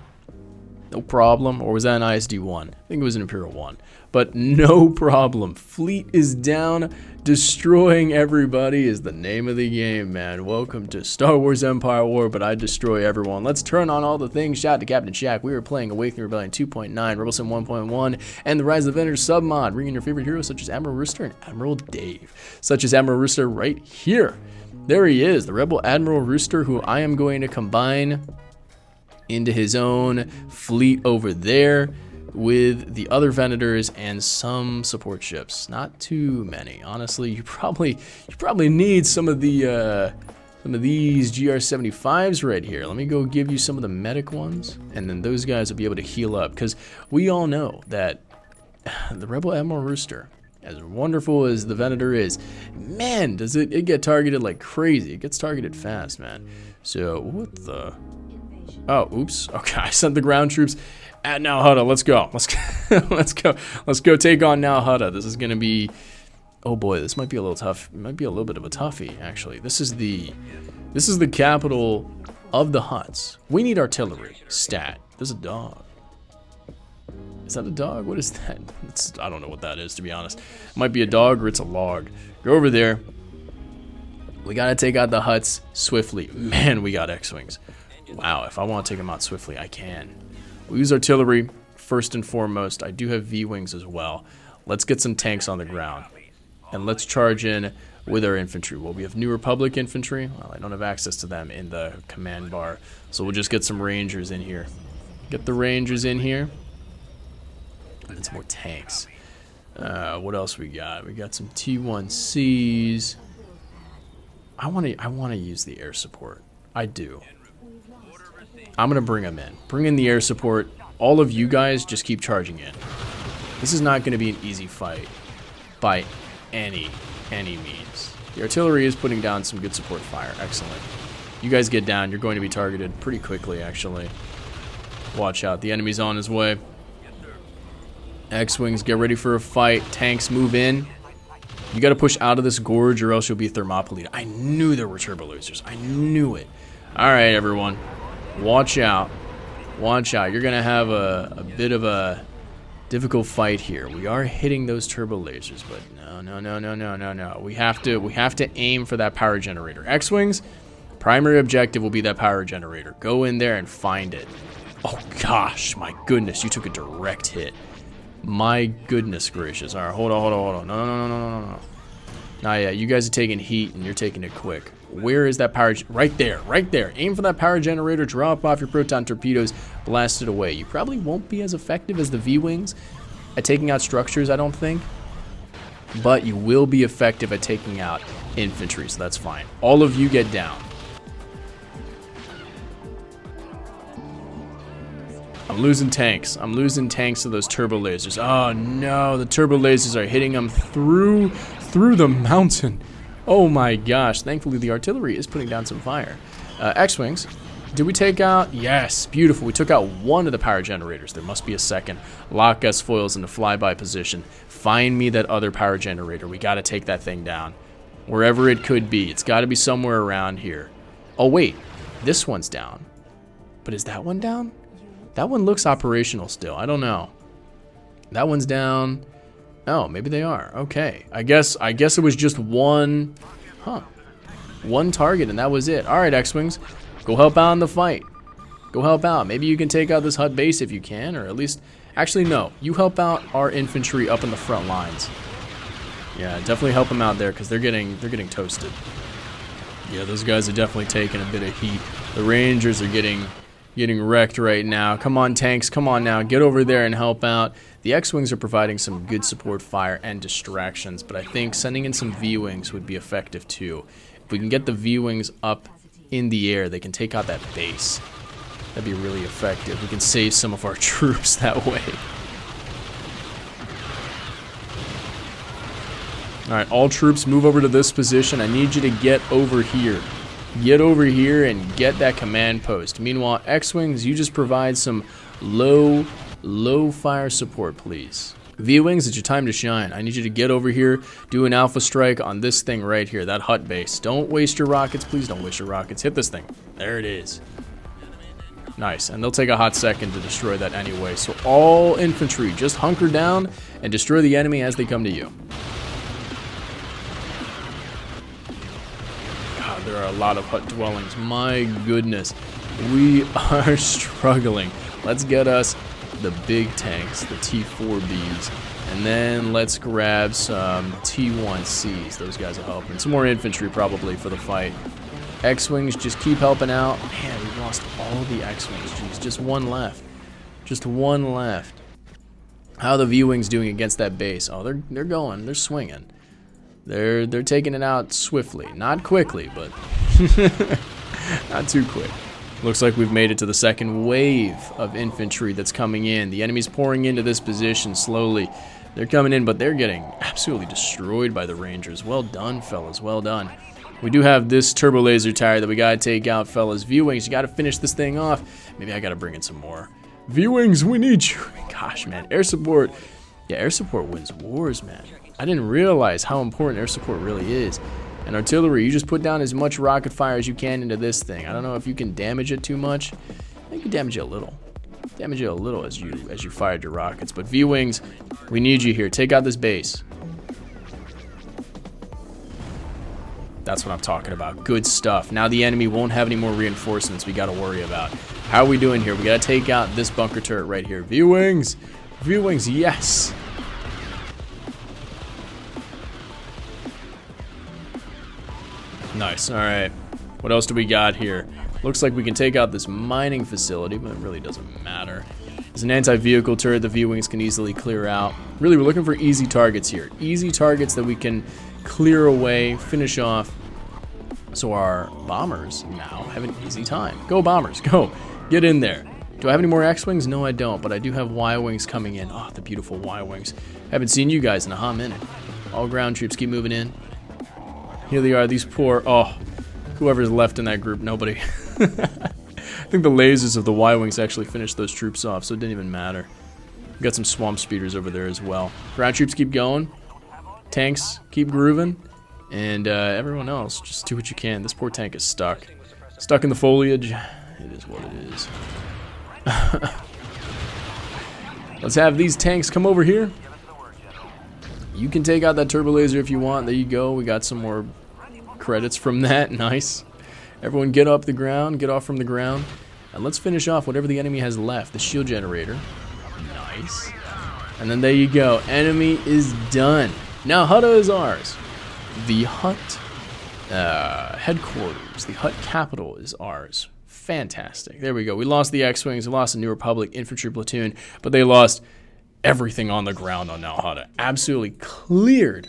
S1: No problem. Or was that an ISD-1? I think it was an Imperial 1. But no problem. Fleet is down. Destroying everybody is the name of the game, man. Welcome to Star Wars Empire War, but I destroy everyone. Let's turn on all the things. Shout out to Captain Shaq. We were playing Awakening Rebellion 2.9, RebelSim 1.1, and the Rise of the Vendors Submod, bringing your favorite heroes such as Admiral Rooster and Admiral Dave. Such as Admiral Rooster right here. There he is, the Rebel Admiral Rooster, who I am going to combine into his own fleet over there with the other Venators and some support ships. Not too many, honestly. You probably need some of the some of these GR75s right here. Let me go give you some of the medic ones, and then those guys will be able to heal up, because we all know that the Rebel Admiral Rooster, as wonderful as the Venator is, man, does it get targeted like crazy. It gets targeted fast, man. So, what the... Oh, oops. Okay, I sent the ground troops at Nal Hutta. Let's go. Let's go take on Nal Hutta. This is going to be... Oh boy, this might be a little tough. It might be a little bit of a toughie, actually. This is the capital of the Hutts. We need artillery. Stat. There's a dog. Is that a dog? What is that? I don't know what that is, to be honest. It might be a dog or it's a log. Go over there. We gotta take out the Hutts swiftly. Man, we got X-Wings. Wow, if I want to take them out swiftly, I can. We'll use artillery first and foremost. I do have V-Wings as well. Let's get some tanks on the ground. And let's charge in with our infantry. Well, we have New Republic infantry. Well, I don't have access to them in the command bar. So we'll just get some Rangers in here. Get the Rangers in here. And then some more tanks. What else we got? We got some T1Cs. I want to use the air support. I do. I'm going to bring them in. Bring in the air support. All of you guys just keep charging in. This is not going to be an easy fight by any means. The artillery is putting down some good support fire. Excellent. You guys get down. You're going to be targeted pretty quickly, actually. Watch out. The enemy's on his way. X-Wings, get ready for a fight. Tanks, move in. You got to push out of this gorge or else you'll be thermopolied. I knew there were turbo lasers. I knew it. All right, everyone. Watch out. Watch out. You're going to have a bit of a difficult fight here. We are hitting those turbo lasers, but no. We have to aim for that power generator. X-Wings, primary objective will be that power generator. Go in there and find it. Oh gosh, my goodness, you took a direct hit. My goodness gracious. All right, hold on. No. Nah, yeah, you guys are taking heat and you're taking it quick. Where is that power? Right there. Aim for that power generator, drop off your proton torpedoes, blast it away. You probably won't be as effective as the V-Wings at taking out structures, I don't think. But you will be effective at taking out infantry, so that's fine. All of you get down. I'm losing tanks. I'm losing tanks to those turbo lasers. Oh no, the turbo lasers are hitting them through the mountain. Oh my gosh. Thankfully, the artillery is putting down some fire. X-Wings. Did we take out? Yes, beautiful. We took out one of the power generators. There must be a second. Lock S foils into flyby position. Find me that other power generator. We got to take that thing down. Wherever it could be. It's got to be somewhere around here. Oh, wait. This one's down. But is that one down? That one looks operational still. I don't know. That one's down. Oh, maybe they are. Okay. I guess it was just one. Huh. One target and that was it. All right, X-Wings. Go help out in the fight. Go help out. Maybe you can take out this Hutt base if you can, or at least... Actually, no. You help out our infantry up in the front lines. Yeah, definitely help them out there because they're getting toasted. Yeah, those guys are definitely taking a bit of heat. The Rangers are getting wrecked right now. Come on, tanks. Come on now. Get over there and help out. The X-Wings are providing some good support fire and distractions, but I think sending in some V-Wings would be effective too. If we can get the V-Wings up in the air, they can take out that base. That'd be really effective. We can save some of our troops that way. Alright, all troops move over to this position. I need you to get over here. Get over here and get that command post. Meanwhile, X-Wings, you just provide some low fire support, please. V-Wings, it's your time to shine. I need you to get over here, do an alpha strike on this thing right here, that Hutt base. Don't waste your rockets. Please don't waste your rockets. Hit this thing. There it is. Nice. And they'll take a hot second to destroy that anyway. So all infantry, just hunker down and destroy the enemy as they come to you. God, there are a lot of Hutt dwellings. My goodness. We are struggling. Let's get us the big tanks, the T4Bs, and then let's grab some T1Cs. Those guys will help, and some more infantry probably for the fight. X-Wings, just keep helping out. Man, we lost all the X-Wings. Jeez, just one left. Just one left. How are the V-Wings doing against that base? Oh, they're going. They're swinging. They're taking it out swiftly. Not quickly, but Not too quick. Looks like we've made it to the second wave of infantry that's coming in. The enemy's pouring into this position slowly. They're coming in, but they're getting absolutely destroyed by the Rangers. Well done, fellas. Well done. We do have this turbo laser tire that we gotta take out, fellas. V-Wings, you gotta finish this thing off. Maybe I gotta bring in some more. V-Wings, we need you. Gosh, man. Air support. Yeah, air support wins wars, man. I didn't realize how important air support really is. And artillery, you just put down as much rocket fire as you can into this thing. I don't know if you can damage it too much. You can damage it a little. Damage it a little as you fired your rockets. But V-Wings, we need you here. Take out this base. That's what I'm talking about. Good stuff. Now the enemy won't have any more reinforcements we got to worry about. How are we doing here? We got to take out this bunker turret right here. V-Wings. V-Wings, yes. Nice. All right. What else do we got here? Looks like we can take out this mining facility, but it really doesn't matter. There's an anti-vehicle turret the V-Wings can easily clear out. Really, we're looking for easy targets here. Easy targets that we can clear away, finish off, so our bombers now have an easy time. Go bombers, go. Get in there. Do I have any more X-Wings? No, I don't, but I do have Y-Wings coming in. Oh, the beautiful Y-Wings. Haven't seen you guys in a hot minute. All ground troops keep moving in. Here they are, these poor, oh, whoever's left in that group, nobody. I think the lasers of the Y-Wings actually finished those troops off, so it didn't even matter. We got some swamp speeders over there as well. Ground troops keep going. Tanks keep grooving. And everyone else, just do what you can. This poor tank is stuck. Stuck in the foliage. It is what it is. Let's have these tanks come over here. You can take out that turbo laser if you want. There you go. We got some more credits from that. Nice. Everyone get up the ground. Get off from the ground. And let's finish off whatever the enemy has left. The shield generator. Nice. And then there you go. Enemy is done. Now Hutta is ours. The Hut headquarters, the Hut capital is ours. Fantastic. There we go. We lost the X-Wings. We lost the New Republic infantry platoon, but they lost everything on the ground on Nal Hutta. Absolutely cleared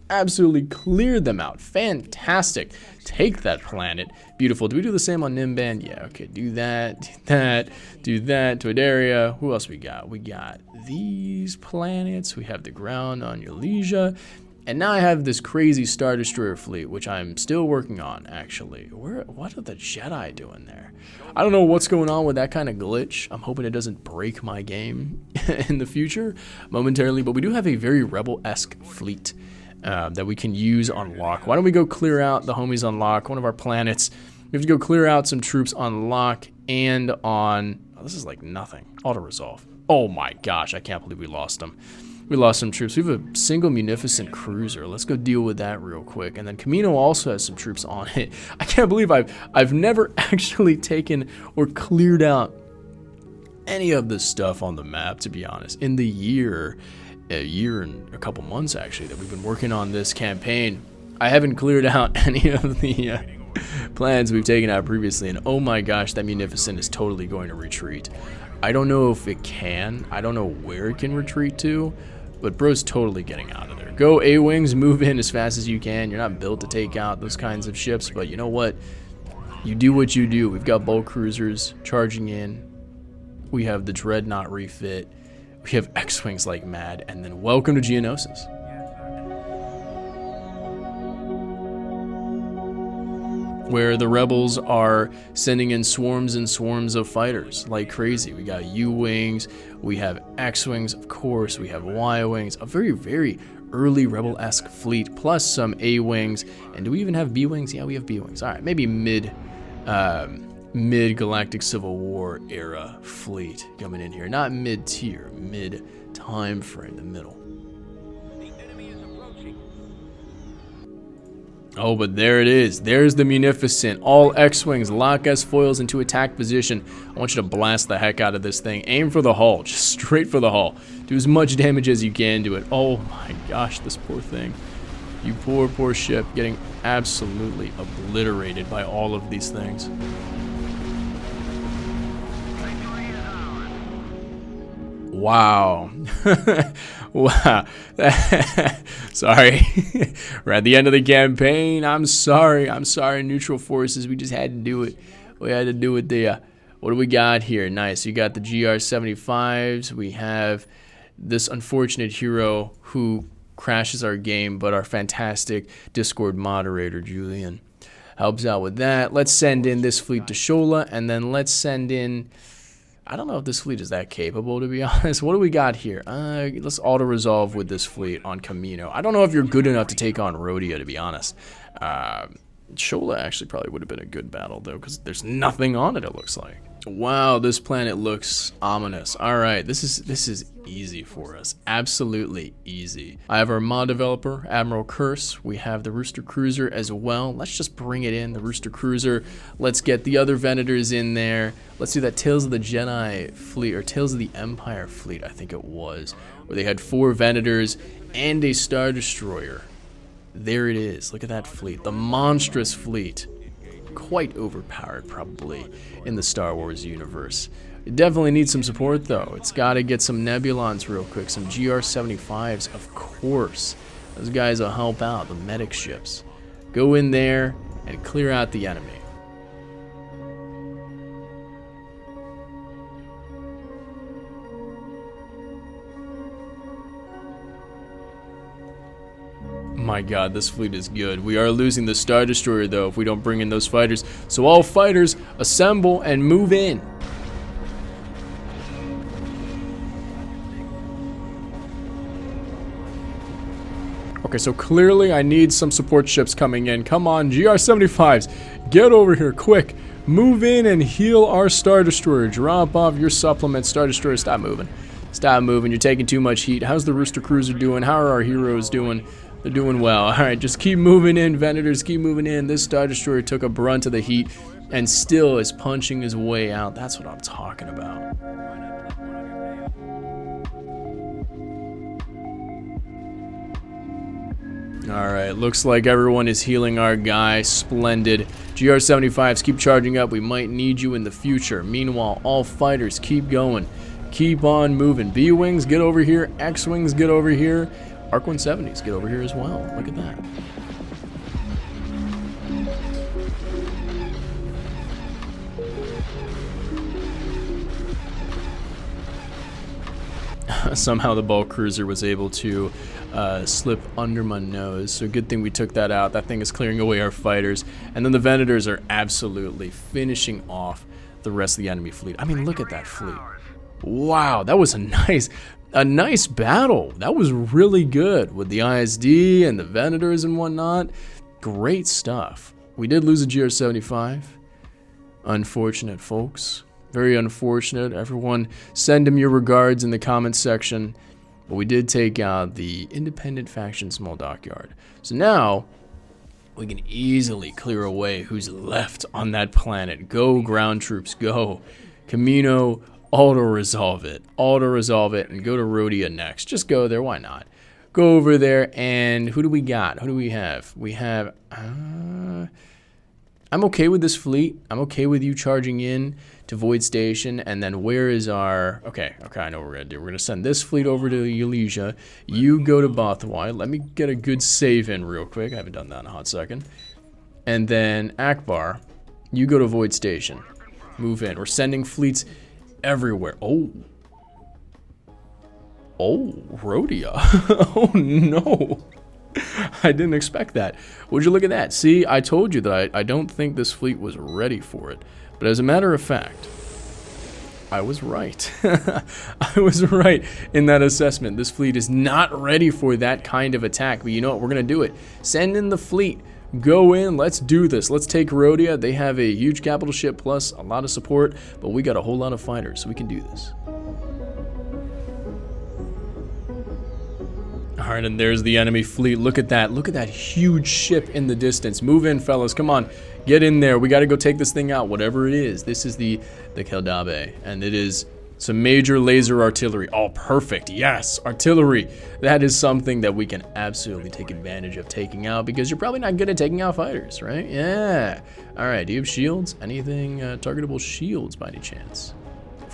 S1: them out. Fantastic. Take that planet. Beautiful. Do we do the same on Nimban? Yeah, okay. Do that, do that. Toydaria. Who else we got? We got these planets. We have the ground on Eulalia. And now I have this crazy Star Destroyer fleet, which I'm still working on, actually. What are the Jedi doing there? I don't know what's going on with that kind of glitch. I'm hoping it doesn't break my game in the future momentarily. But we do have a very Rebel-esque fleet that we can use on Locke. Why don't we go clear out the homies on Locke, one of our planets. We have to go clear out some troops on Locke and on... Oh, this is like nothing. Auto-resolve. Oh my gosh, I can't believe we lost them. We lost some troops. We have a single munificent cruiser. Let's go deal with that real quick. And then Camino also has some troops on it. I can't believe I've never actually taken or cleared out any of this stuff on the map, to be honest. In the a year and a couple months actually that we've been working on this campaign, I haven't cleared out any of the plans we've taken out previously. And oh my gosh, that munificent is totally going to retreat. I don't know if it can. I don't know where it can retreat to. But bro's totally getting out of there. Go A-Wings, move in as fast as you can. You're not built to take out those kinds of ships, but you know what? You do what you do. We've got bulk cruisers charging in. We have the Dreadnought refit. We have X-Wings like mad. And then welcome to Geonosis. Where the rebels are sending in swarms and swarms of fighters like crazy. We got U-Wings, we have X-Wings, of course, we have Y-Wings, a very, very early Rebel-esque fleet, plus some A-Wings, and do we even have B-Wings? Yeah, we have B-Wings. All right, maybe mid-Galactic Civil War era fleet coming in here. Not mid-tier, mid-time frame, the middle. Oh, but there it is. There's the Munificent. All X-Wings, lock S-foils into attack position. I want you to blast the heck out of this thing. Aim for the hull, just straight for the hull. Do as much damage as you can to it. Oh my gosh, this poor thing. You poor, poor ship getting absolutely obliterated by all of these things. Wow. Wow. Sorry. We're at the end of the campaign. I'm sorry. I'm sorry, neutral forces. We just had to do it. We had to do it there. What do we got here? Nice. You got the GR-75s. We have this unfortunate hero who crashes our game, but our fantastic Discord moderator, Julian, helps out with that. Let's send in this fleet to Shola, and then let's send in... I don't know if this fleet is that capable, to be honest. What do we got here? Let's auto-resolve with this fleet on Camino. I don't know if you're good enough to take on Rhodia, to be honest. Shola actually probably would have been a good battle, though, because there's nothing on it, it looks like. Wow, this planet looks ominous. All right, this is easy for us. Absolutely easy. I have our mod developer, Admiral Curse. We have the Rooster Cruiser as well. Let's just bring it in, the Rooster Cruiser. Let's get the other Venators in there. Let's do that Tales of the Jedi fleet, or Tales of the Empire fleet, I think it was, where they had 4 Venators and a Star Destroyer. There it is. Look at that fleet. The monstrous fleet. Quite overpowered, probably, in the Star Wars universe. It definitely needs some support, though. It's got to get some Nebulons real quick. Some GR-75s, of course. Those guys will help out, the medic ships. Go in there and clear out the enemy. My god, this fleet is good. We are losing the Star Destroyer, though, if we don't bring in those fighters. So all fighters, assemble and move in. Okay, so clearly I need some support ships coming in. Come on, GR-75s, get over here, quick. Move in and heal our Star Destroyer. Drop off your supplements. Star Destroyer, stop moving. Stop moving, you're taking too much heat. How's the Rooster Cruiser doing? How are our heroes doing? They're doing well. Alright, just keep moving in, Venators, keep moving in. This Star Destroyer took a brunt of the heat and still is punching his way out. That's what I'm talking about. Alright, looks like everyone is healing our guy. Splendid. GR-75s, keep charging up. We might need you in the future. Meanwhile, all fighters, keep going. Keep on moving. B-Wings, get over here. X-Wings, get over here. Arc 170s, get over here as well. Look at that. Somehow the bulk cruiser was able to slip under my nose, so good thing we took that out. That thing is clearing away our fighters, and then the Venators are absolutely finishing off the rest of the enemy fleet. I mean, look at that fleet. Wow, that was a nice battle. That was really good with the ISD and the Venators and whatnot. Great stuff. We did lose a GR-75. Unfortunate, folks. Very unfortunate. Everyone, send him your regards in the comments section. But we did take out the independent faction small dockyard. So now we can easily clear away who's left on that planet. Go, ground troops, go. Camino, auto-resolve it, and go to Rhodia next. Just go there, why not? Go over there, and who do we got? Who do we have? We have, I'm okay with this fleet. I'm okay with you charging in to Void Station, and then where is our, okay, I know what we're gonna do. We're gonna send this fleet over to Elysia. You go to Bothwai. Let me get a good save in real quick. I haven't done that in a hot second. And then Akbar, you go to Void Station. Move in. We're sending fleets everywhere. Oh, Rhodia. Oh no, I didn't expect that. Would you look at that? See, I told you that I don't think this fleet was ready for it, but as a matter of fact, I was right. I was right in that assessment. This fleet is not ready for that kind of attack, but you know what, we're gonna do it. Send in the fleet. Go in, let's do this. Let's take Rhodia. They have a huge capital ship plus a lot of support, but we got a whole lot of fighters, so we can do this. Alright, and there's the enemy fleet. Look at that. Look at that huge ship in the distance. Move in, fellas. Come on. Get in there. We got to go take this thing out, whatever it is. This is the Keldabe, and it is some major laser artillery. Oh, perfect. Yes, artillery. That is something that we can absolutely take advantage of taking out, because you're probably not good at taking out fighters, right? Yeah. All right, do you have shields? Anything targetable shields by any chance?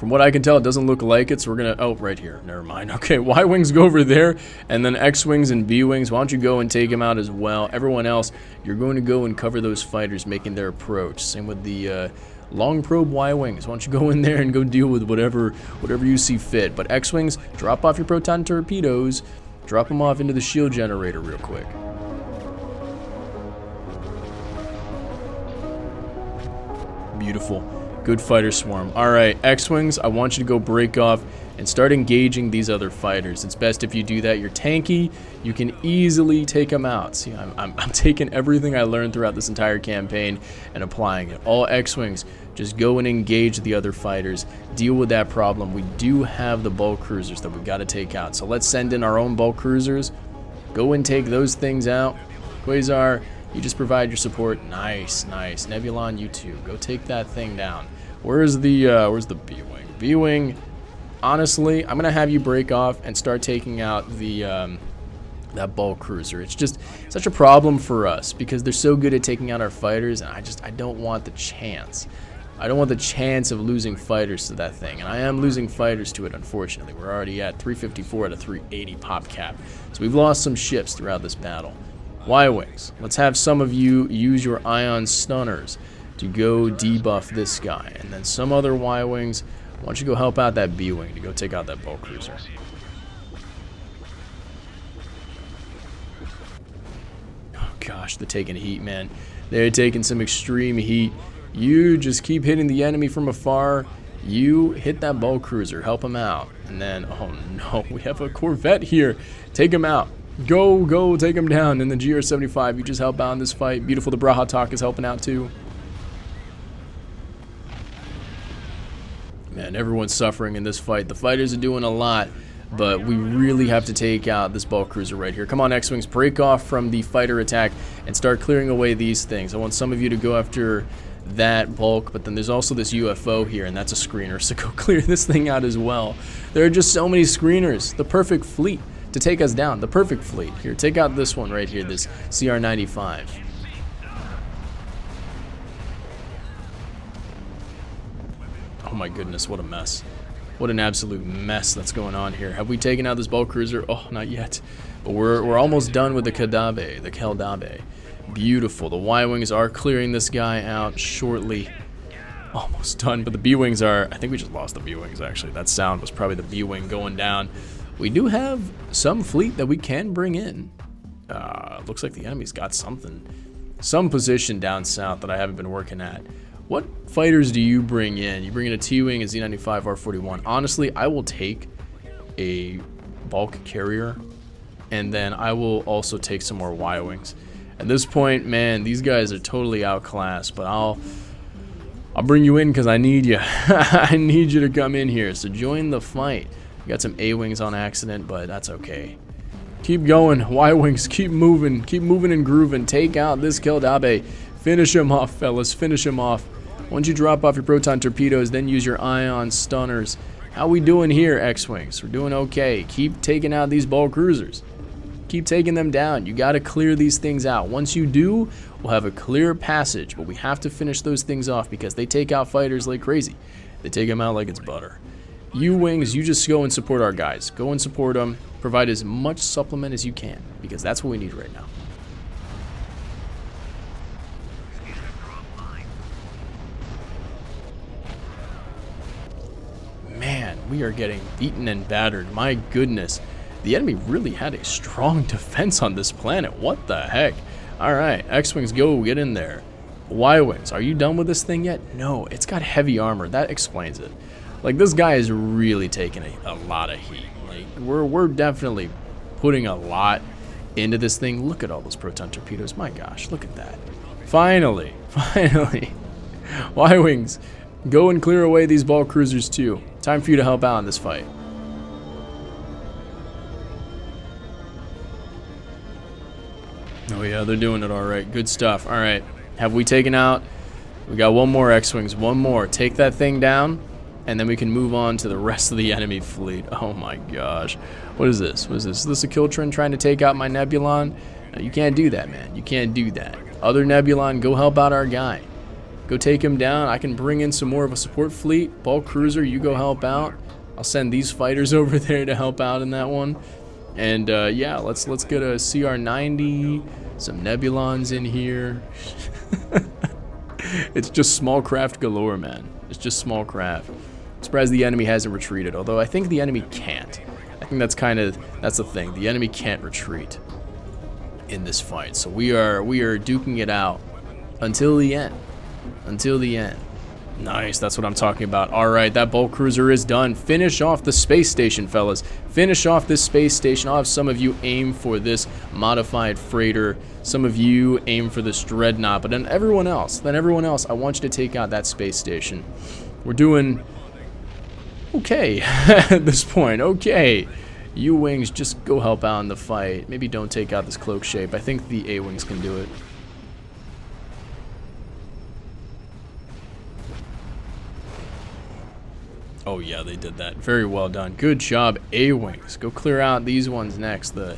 S1: From what I can tell, it doesn't look like it, so we're gonna, oh, right here, never mind. Okay, Y-Wings go over there, and then X-Wings and B-Wings, why don't you go and take them out as well. Everyone else, you're going to go and cover those fighters making their approach. Same with the long probe Y-Wings. Why don't you go in there and go deal with whatever you see fit. But X-Wings, drop off your proton torpedoes, drop them off into the shield generator real quick. Beautiful. Good fighter swarm. Alright, X-Wings, I want you to go break off and start engaging these other fighters. It's best if you do that. You're tanky. You can easily take them out. See, I'm taking everything I learned throughout this entire campaign and applying it. All X-Wings, just go and engage the other fighters. Deal with that problem. We do have the bulk cruisers that we've got to take out. So let's send in our own bulk cruisers. Go and take those things out. Quasar, you just provide your support. Nice, nice. Nebulon, you too. Go take that thing down. Where's the B-Wing? B-Wing, honestly, I'm gonna have you break off and start taking out the that bulk cruiser. It's just such a problem for us because they're so good at taking out our fighters, and I don't want the chance. I don't want the chance of losing fighters to that thing, and I am losing fighters to it, unfortunately. We're already at 354 out of 380 pop cap, so we've lost some ships throughout this battle. Y-Wings, let's have some of you use your ion stunners to go debuff this guy, and then some other Y-Wings, why don't you go help out that B-Wing to go take out that bulk cruiser. Oh gosh, they're taking heat, man. They're taking some extreme heat. You just keep hitting the enemy from afar. You hit that bulk cruiser, help him out, and then, oh no, we have a Corvette here. Take him out. Go, take him down. And the GR-75, you just help out in this fight. Beautiful, the Brahatok is helping out too. Man, everyone's suffering in this fight. The fighters are doing a lot, but we really have to take out this bulk cruiser right here. Come on, X-Wings, break off from the fighter attack and start clearing away these things. I want some of you to go after that bulk, but then there's also this UFO here, and that's a screener, so go clear this thing out as well. There are just so many screeners. The perfect fleet to take us down. The perfect fleet. Here, take out this one right here, this CR-95. Oh my goodness, what a mess. What an absolute mess that's going on here. Have we taken out this bulk cruiser? Oh, not yet. But we're almost done with the Keldabe. Beautiful. The Y-Wings are clearing this guy out shortly. Almost done, but the B-Wings are... I think we just lost the B-Wings, actually. That sound was probably the B-Wing going down. We do have some fleet that we can bring in. Looks like the enemy's got something. Some position down south that I haven't been working at. What fighters do you bring in? You bring in a T-Wing, a Z-95, R-41. Honestly, I will take a bulk carrier, and then I will also take some more Y-Wings. At this point, man, these guys are totally outclassed, but I'll bring you in because I need you. I need you to come in here, so join the fight. We got some A-Wings on accident, but that's okay. Keep going, Y-Wings, keep moving and grooving. Take out this Keldabe. Finish him off, fellas, finish him off. Once you drop off your proton torpedoes, then use your ion stunners. How we doing here, X-Wings? We're doing okay. Keep taking out these bulk cruisers. Keep taking them down. You got to clear these things out. Once you do, we'll have a clear passage, but we have to finish those things off because they take out fighters like crazy. They take them out like it's butter. You Wings, you just go and support our guys. Go and support them. Provide as much supplement as you can because that's what we need right now. Man, we are getting beaten and battered. My goodness. The enemy really had a strong defense on this planet. What the heck? Alright, X-Wings, go, get in there. Y-Wings, are you done with this thing yet? No, it's got heavy armor. That explains it. Like, this guy is really taking a lot of heat. Like, we're definitely putting a lot into this thing. Look at all those proton torpedoes. My gosh, look at that. Finally. Y-Wings, go and clear away these bulk cruisers too. Time for you to help out in this fight. Oh yeah, they're doing it all right. Good stuff. All right, have we taken out? We got one more X-Wings. One more. Take that thing down, and then we can move on to the rest of the enemy fleet. Oh my gosh. What is this? What is this? Is this a Kiltron trying to take out my Nebulon? No, you can't do that, man. You can't do that. Other Nebulon, go help out our guy. Go take him down. I can bring in some more of a support fleet. Bulk cruiser, you go help out. I'll send these fighters over there to help out in that one. And yeah, let's get a CR-90, some Nebulons in here. It's just small craft galore, man. It's just small craft. I'm surprised the enemy hasn't retreated, although I think the enemy can't. I think that's the thing. The enemy can't retreat in this fight. So we are duking it out until the end. Until the end. Nice, that's what I'm talking about. Alright, that bulk cruiser is done. Finish off the space station, fellas. Finish off this space station. I'll have some of you aim for this modified freighter. Some of you aim for this dreadnought. But then everyone else, I want you to take out that space station. We're doing okay at this point. Okay. You wings, just go help out in the fight. Maybe don't take out this cloak shape. I think the A-wings can do it. Oh yeah, they did that. Very well done. Good job, A-wings. Go clear out these ones next. The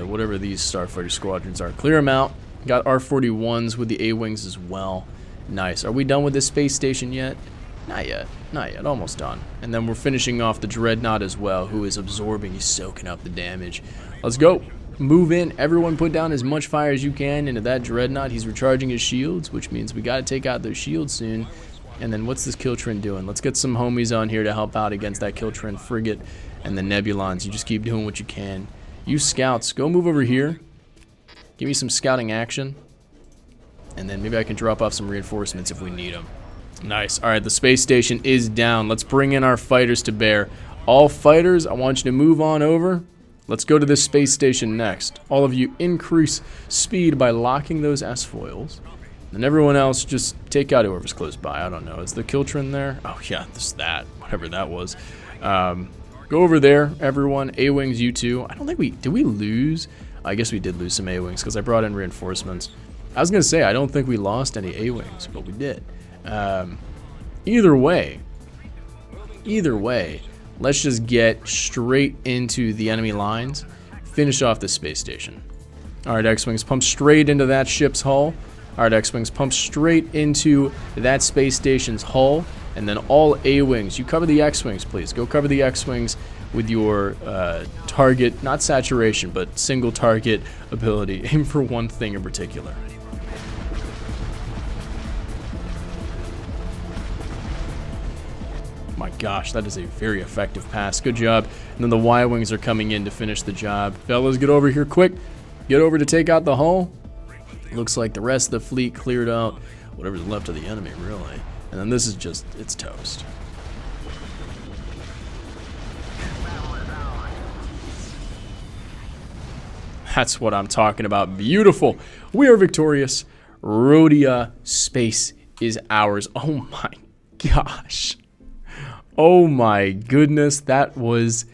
S1: whatever these starfighter squadrons are. Clear them out. Got R-41s with the A-wings as well. Nice. Are we done with this space station yet? Not yet. Not yet. Almost done. And then we're finishing off the dreadnought as well, who is absorbing. He's soaking up the damage. Let's go. Move in. Everyone put down as much fire as you can into that dreadnought. He's recharging his shields, which means we got to take out those shields soon. And then what's this Kiltrin doing? Let's get some homies on here to help out against that Kiltrin frigate and the Nebulons. You just keep doing what you can. You scouts, go move over here. Give me some scouting action. And then maybe I can drop off some reinforcements if we need them. Nice. Alright, the space station is down. Let's bring in our fighters to bear. All fighters, I want you to move on over. Let's go to this space station next. All of you increase speed by locking those S-foils. And everyone else, just take out whoever's close by. I don't know. Is the Kiltrin there? Oh, yeah, just that. Whatever that was. Go over there, everyone. A-wings, you two. I don't think did we lose? I guess we did lose some A-wings because I brought in reinforcements. I was going to say, I don't think we lost any A-wings, but we did. Either way, let's just get straight into the enemy lines. Finish off the space station. All right, X-wings, pump straight into that ship's hull. Alright, X-wings, pump straight into that space station's hull, and then all A-wings. You cover the X-wings, please. Go cover the X-wings with your target, not saturation, but single target ability. Aim for one thing in particular. My gosh, that is a very effective pass. Good job. And then the Y-wings are coming in to finish the job. Fellas, get over here quick. Get over to take out the hull. Looks like the rest of the fleet cleared out whatever's left of the enemy, really. And then this is just, it's toast. That's what I'm talking about. Beautiful. We are victorious. Rhodia space is ours. Oh my gosh. Oh my goodness. That was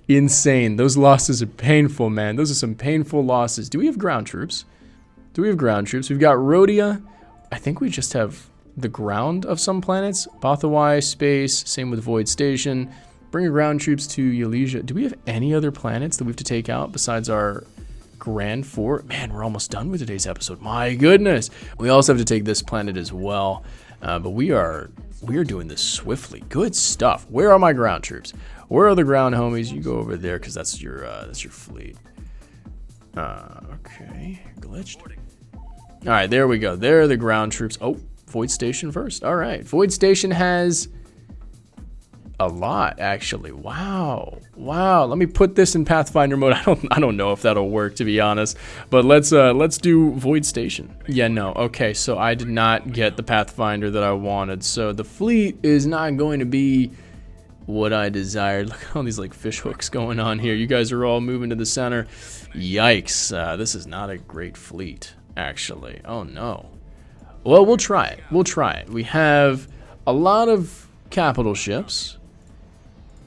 S1: insane. Those losses are painful, man. Those are some painful losses. Do we have ground troops? Do we have ground troops? We've got Rhodia. I think we just have the ground of some planets. Bothawai, space, same with Void Station. Bring your ground troops to Eulesia. Do we have any other planets that we have to take out besides our Grand Fort? Man, we're almost done with today's episode. My goodness. We also have to take this planet as well. But we are doing this swiftly. Good stuff. Where are my ground troops? Where are the ground homies? You go over there because that's your fleet. Okay, glitched. All right, there we go. There are the ground troops. Oh, Void Station first. All right, Void Station has a lot, actually. Wow. Let me put this in Pathfinder mode. I don't know if that'll work, to be honest. But let's do Void Station. Yeah, no. Okay, so I did not get the Pathfinder that I wanted. So the fleet is not going to be what I desired. Look at all these like fish hooks going on here. You guys are all moving to the center. Yikes. This is not a great fleet, actually. Oh no. Well, we'll try it. We'll try it. We have a lot of capital ships,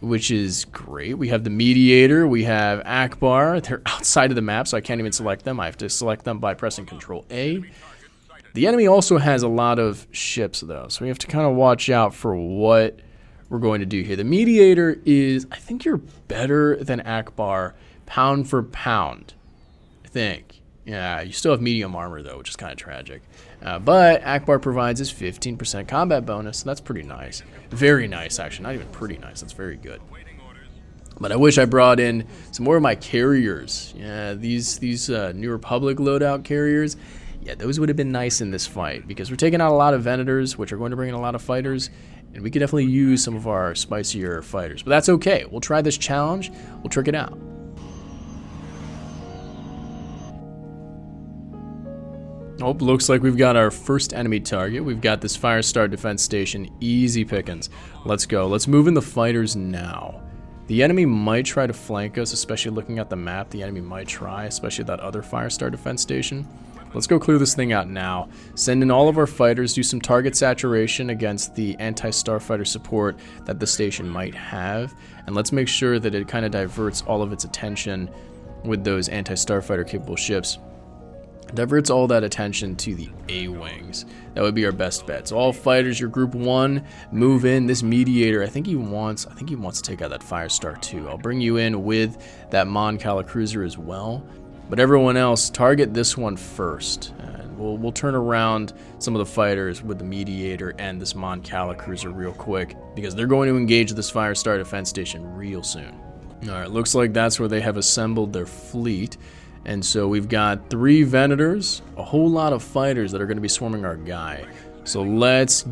S1: which is great. We have the Mediator. We have Akbar. They're outside of the map, so I can't even select them. I have to select them by pressing Control A. The enemy also has a lot of ships, though, so we have to kind of watch out for what we're going to do here. The Mediator is, I think you're better than Akbar pound for pound, I think. Yeah, you still have medium armor, though, which is kind of tragic. But Akbar provides his 15% combat bonus, so that's pretty nice. Very nice, actually. Not even pretty nice. That's very good. But I wish I brought in some more of my carriers. Yeah, these New Republic loadout carriers, yeah, those would have been nice in this fight, because we're taking out a lot of Venators, which are going to bring in a lot of fighters, and we could definitely use some of our spicier fighters. But that's okay. We'll try this challenge. We'll trick it out. Oh, looks like we've got our first enemy target. We've got this Firestar defense station. Easy pickings. Let's go. Let's move in the fighters now. The enemy might try to flank us, especially looking at the map. The enemy might try, especially that other Firestar defense station. Let's go clear this thing out now. Send in all of our fighters, do some target saturation against the anti-starfighter support that the station might have. And let's make sure that it kind of diverts all of its attention with those anti-starfighter capable ships. Diverts all that attention to the A-Wings. That would be our best bet. So all fighters, your group 1, move in. This mediator, I think he wants to take out that Firestar too. I'll bring you in with that Mon Cala cruiser as well. But everyone else, target this one first. And we'll turn around some of the fighters with the mediator and this Mon Cala cruiser real quick, because they're going to engage this Firestar defense station real soon. Alright, looks like that's where they have assembled their fleet. And so we've got 3 Venators, a whole lot of fighters that are going to be swarming our guy. So let's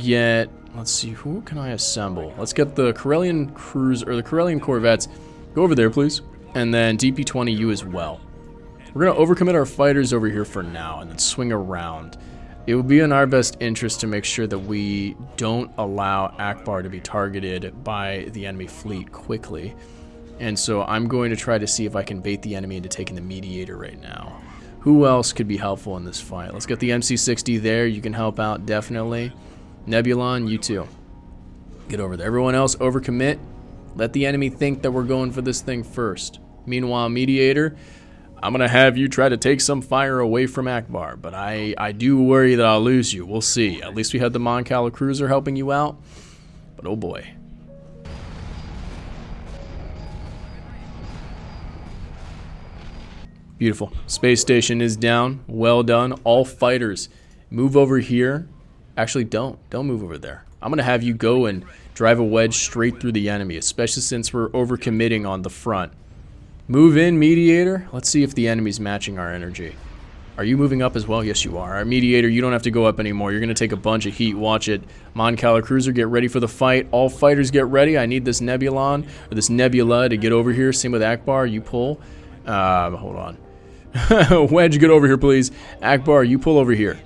S1: see, who can I assemble? Let's get the Corellian cruiser, or the Corellian corvettes. Go over there, please. And then DP-20 you as well. We're going to overcommit our fighters over here for now and then swing around. It would be in our best interest to make sure that we don't allow Akbar to be targeted by the enemy fleet quickly. And so I'm going to try to see if I can bait the enemy into taking the mediator right now. Who else could be helpful in this fight? Let's get the MC-60 there. You can help out, definitely. Nebulon, you too. Get over there. Everyone else, overcommit. Let the enemy think that we're going for this thing first. Meanwhile, mediator, I'm going to have you try to take some fire away from Akbar. But I do worry that I'll lose you. We'll see. At least we had the Mon Cala cruiser helping you out. But oh boy. Beautiful. Space station is down. Well done. All fighters, move over here. Actually, don't move over there. I'm going to have you go and drive a wedge straight through the enemy, especially since we're overcommitting on the front. Move in, mediator. Let's see if the enemy's matching our energy. Are you moving up as well? Yes, you are. Our mediator, you don't have to go up anymore. You're going to take a bunch of heat. Watch it. Mon Cala cruiser, get ready for the fight. All fighters, get ready. I need this Nebulon, or this Nebula, to get over here. Same with Akbar. You pull. Hold on. Wedge, get over here, please. Akbar, you pull over here.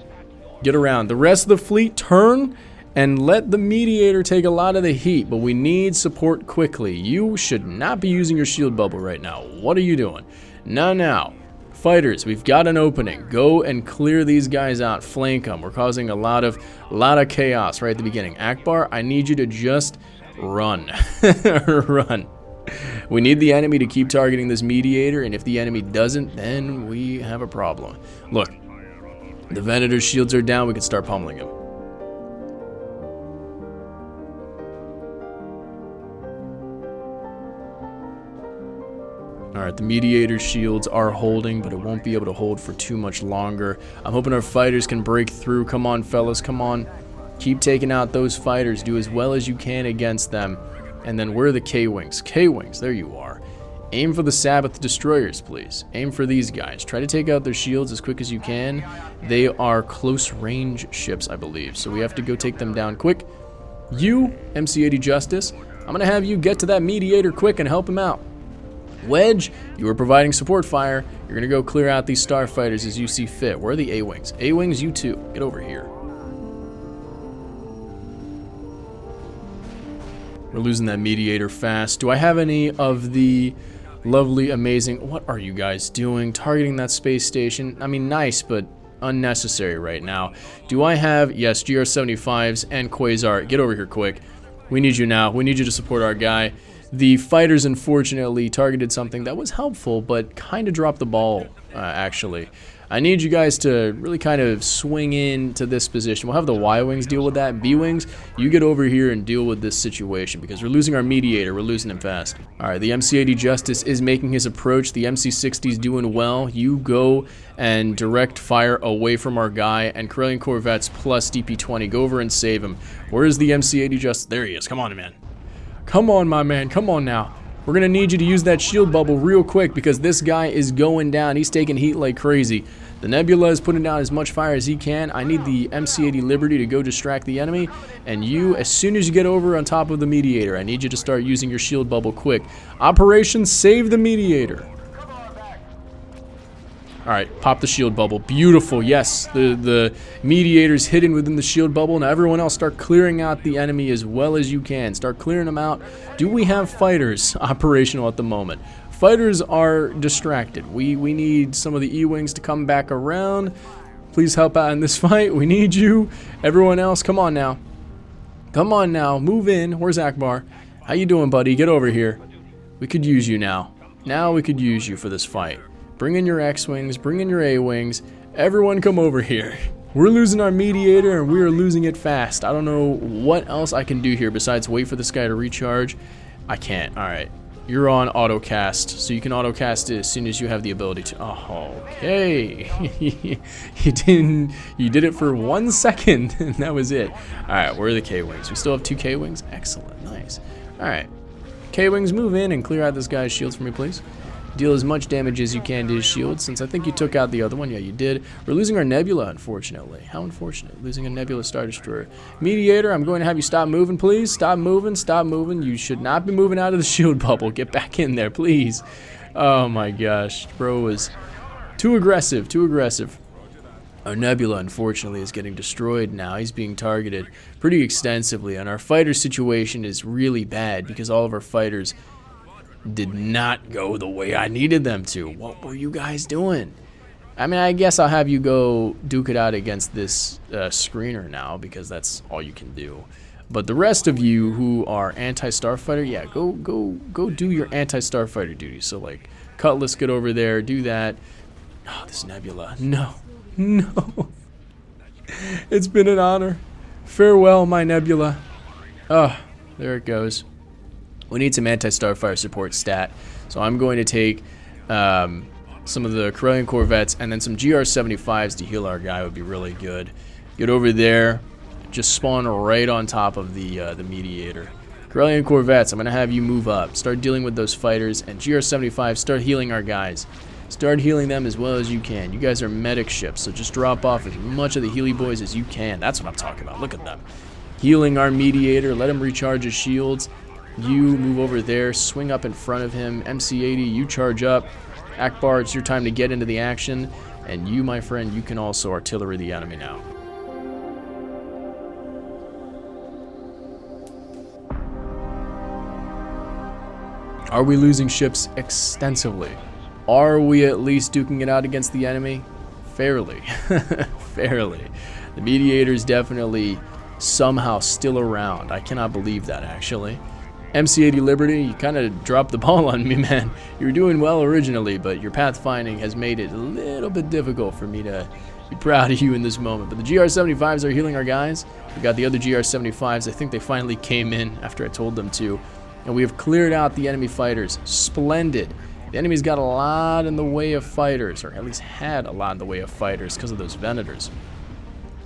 S1: Get around. The rest of the fleet, turn and let the mediator take a lot of the heat, but we need support quickly. You should not be using your shield bubble right now. What are you doing? Now. Fighters, we've got an opening. Go and clear these guys out. Flank them. We're causing a lot of chaos right at the beginning. Akbar, I need you to just run. Run. We need the enemy to keep targeting this mediator, and if the enemy doesn't, then we have a problem. Look, the Venator's shields are down. We can start pummeling him. Alright, the mediator's shields are holding, but it won't be able to hold for too much longer. I'm hoping our fighters can break through. Come on, fellas, come on. Keep taking out those fighters. Do as well as you can against them. And then where are the K-Wings? K-Wings, there you are. Aim for the Sabbath destroyers, please. Aim for these guys. Try to take out their shields as quick as you can. They are close range ships, I believe. So we have to go take them down quick. You, MC-80 Justice, I'm going to have you get to that mediator quick and help him out. Wedge, you are providing support fire. You're going to go clear out these starfighters as you see fit. Where are the A-Wings? A-Wings, you too. Get over here. We're losing that mediator fast. Do I have any of the lovely, amazing... What are you guys doing? Targeting that space station? I mean, nice, but unnecessary right now. Do I have... Yes, GR-75s and Quasar. Get over here quick. We need you now. We need you to support our guy. The fighters, unfortunately, targeted something that was helpful, but kind of dropped the ball, actually. I need you guys to really kind of swing into this position. We'll have the Y-Wings deal with that. B-Wings, you get over here and deal with this situation because we're losing our mediator. We're losing him fast. All right, the MC-80 Justice is making his approach. The MC-60 is doing well. You go and direct fire away from our guy, and Corellian Corvettes plus DP-20. Go over and save him. Where is the MC-80 Justice? There he is. Come on, man. Come on, my man. Come on now. We're going to need you to use that shield bubble real quick because this guy is going down. He's taking heat like crazy. The Nebula is putting down as much fire as he can. I need the MC-80 Liberty to go distract the enemy. And you, as soon as you get over on top of the mediator, I need you to start using your shield bubble quick. Operation Save the Mediator. Alright, pop the shield bubble. Beautiful, yes. The mediator's hidden within the shield bubble. Now everyone else start clearing out the enemy as well as you can. Start clearing them out. Do we have fighters operational at the moment? Fighters are distracted. We need some of the E-Wings to come back around. Please help out in this fight. We need you. Everyone else, come on now. Come on now. Move in. Where's Akbar? How you doing, buddy? Get over here. We could use you now. Now we could use you for this fight. Bring in your X-Wings. Bring in your A-Wings. Everyone come over here. We're losing our mediator, and we are losing it fast. I don't know what else I can do here besides wait for this guy to recharge. I can't. All right. You're on autocast, so you can autocast it as soon as you have the ability to. Oh, okay. You did it for 1 second, and that was it. All right, where are the K-Wings? We still have 2 K-Wings? Excellent, nice. All right, K-Wings, move in and clear out this guy's shields for me, please. Deal as much damage as you can to his shield, since I think you took out the other one. Yeah, you did. We're losing our Nebula, unfortunately. How unfortunate. Losing a Nebula Star Destroyer. Mediator, I'm going to have you stop moving, please. Stop moving, stop moving. You should not be moving out of the shield bubble. Get back in there, please. Oh my gosh. Bro was too aggressive, too aggressive. Our Nebula, unfortunately, is getting destroyed now. He's being targeted pretty extensively, and our fighter situation is really bad because all of our fighters did not go the way I needed them to. What were you guys doing? I mean, I guess I'll have you go duke it out against this screener now because that's all you can do. But the rest of you who are anti-starfighter, yeah, go do your anti-starfighter duty. So like Cutlass, get over there, do that. Oh, this Nebula. No. It's been an honor. Farewell, my Nebula. Oh, there it goes. We need some anti-starfire support stat. So I'm going to take some of the Corellian Corvettes and then some GR-75s to heal our guy would be really good. Get over there. Just spawn right on top of the mediator. Corellian Corvettes, I'm going to have you move up. Start dealing with those fighters. And GR-75, start healing our guys. Start healing them as well as you can. You guys are medic ships, so just drop off as much of the Healy boys as you can. That's what I'm talking about. Look at them. Healing our mediator. Let him recharge his shields. You move over there, swing up in front of him. MC-80, you charge up. Akbar, it's your time to get into the action. And you, my friend, you can also artillery the enemy now. Are we losing ships extensively? Are we at least duking it out against the enemy? Fairly. Fairly. The mediator is definitely somehow still around. I cannot believe that, actually. MC-80 Liberty, you kind of dropped the ball on me, man. You were doing well originally, but your pathfinding has made it a little bit difficult for me to be proud of you in this moment. But the GR-75s are healing our guys. We got the other GR-75s. I think they finally came in after I told them to. And we have cleared out the enemy fighters. Splendid. The enemy's got a lot in the way of fighters, or at least had a lot in the way of fighters because of those Venators.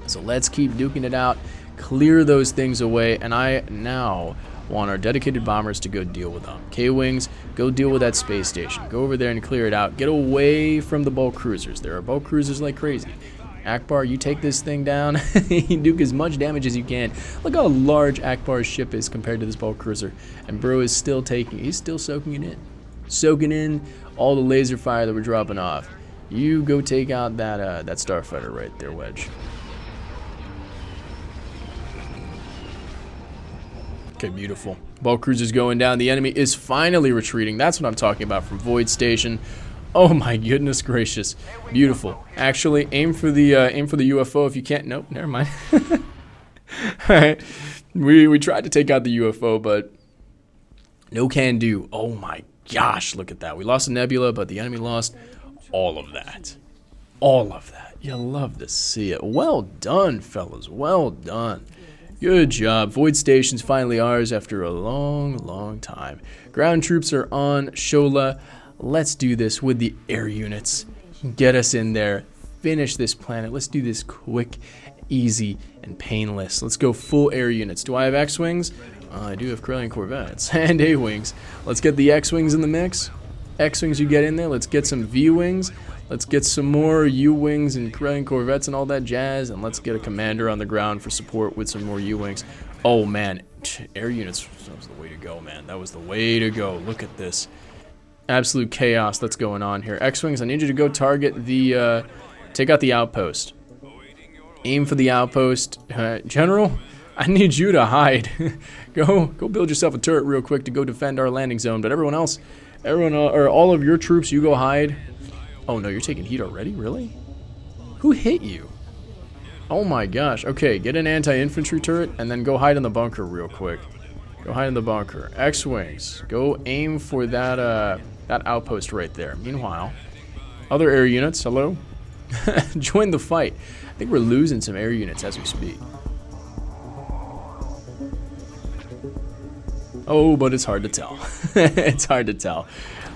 S1: So let's keep duking it out. Clear those things away, and I now want our dedicated bombers to go deal with them. K-Wings, go deal with that space station. Go over there and clear it out. Get away from the bulk cruisers. There are bulk cruisers like crazy. Akbar, you take this thing down. You duke as much damage as you can. Look how large Akbar's ship is compared to this bulk cruiser. And bro is still taking, he's still soaking it in. Soaking in all the laser fire that we're dropping off. You go take out that starfighter right there, Wedge. Okay, beautiful. Bulk cruiser's going down. The enemy is finally retreating. That's what I'm talking about from Void Station. Oh my goodness gracious. Beautiful. Actually, aim for the UFO if you can't. Nope, never mind. Alright. We tried to take out the UFO, but No can do. Oh my gosh, look at that. We lost a nebula, but the enemy lost all of that. All of that. You love to see it. Well done, fellas. Well done. Good job. Void station's finally ours after a long time. Ground troops are on Shola. Let's do this with the air units. Get us in there. Finish this planet. Let's do this quick, easy, and painless. Let's go full air units. Do I have X-Wings? I do have Corellian Corvettes and A-Wings. Let's get the X-Wings in the mix. X-Wings you get in there. Let's get some V-Wings. Let's get some more U-Wings and Corellian Corvettes and all that jazz. And let's get a commander on the ground for support with some more U-Wings. Oh, man. Air units, that was the way to go, man. That was the way to go. Look at this. Absolute chaos that's going on here. X-Wings, I need you to go target the... take out the outpost. Aim for the outpost. General, I need you to hide. Go build yourself a turret real quick to go defend our landing zone. But everyone else, or all of your troops, you go hide. Oh no, you're taking heat already? Really? Who hit you? Oh my gosh. Okay, get an anti-infantry turret and then go hide in the bunker real quick. Go hide in the bunker. X-Wings, go aim for that that outpost right there. Meanwhile, other air units, hello? Join the fight. I think we're losing some air units as we speak. Oh, but it's hard to tell. It's hard to tell.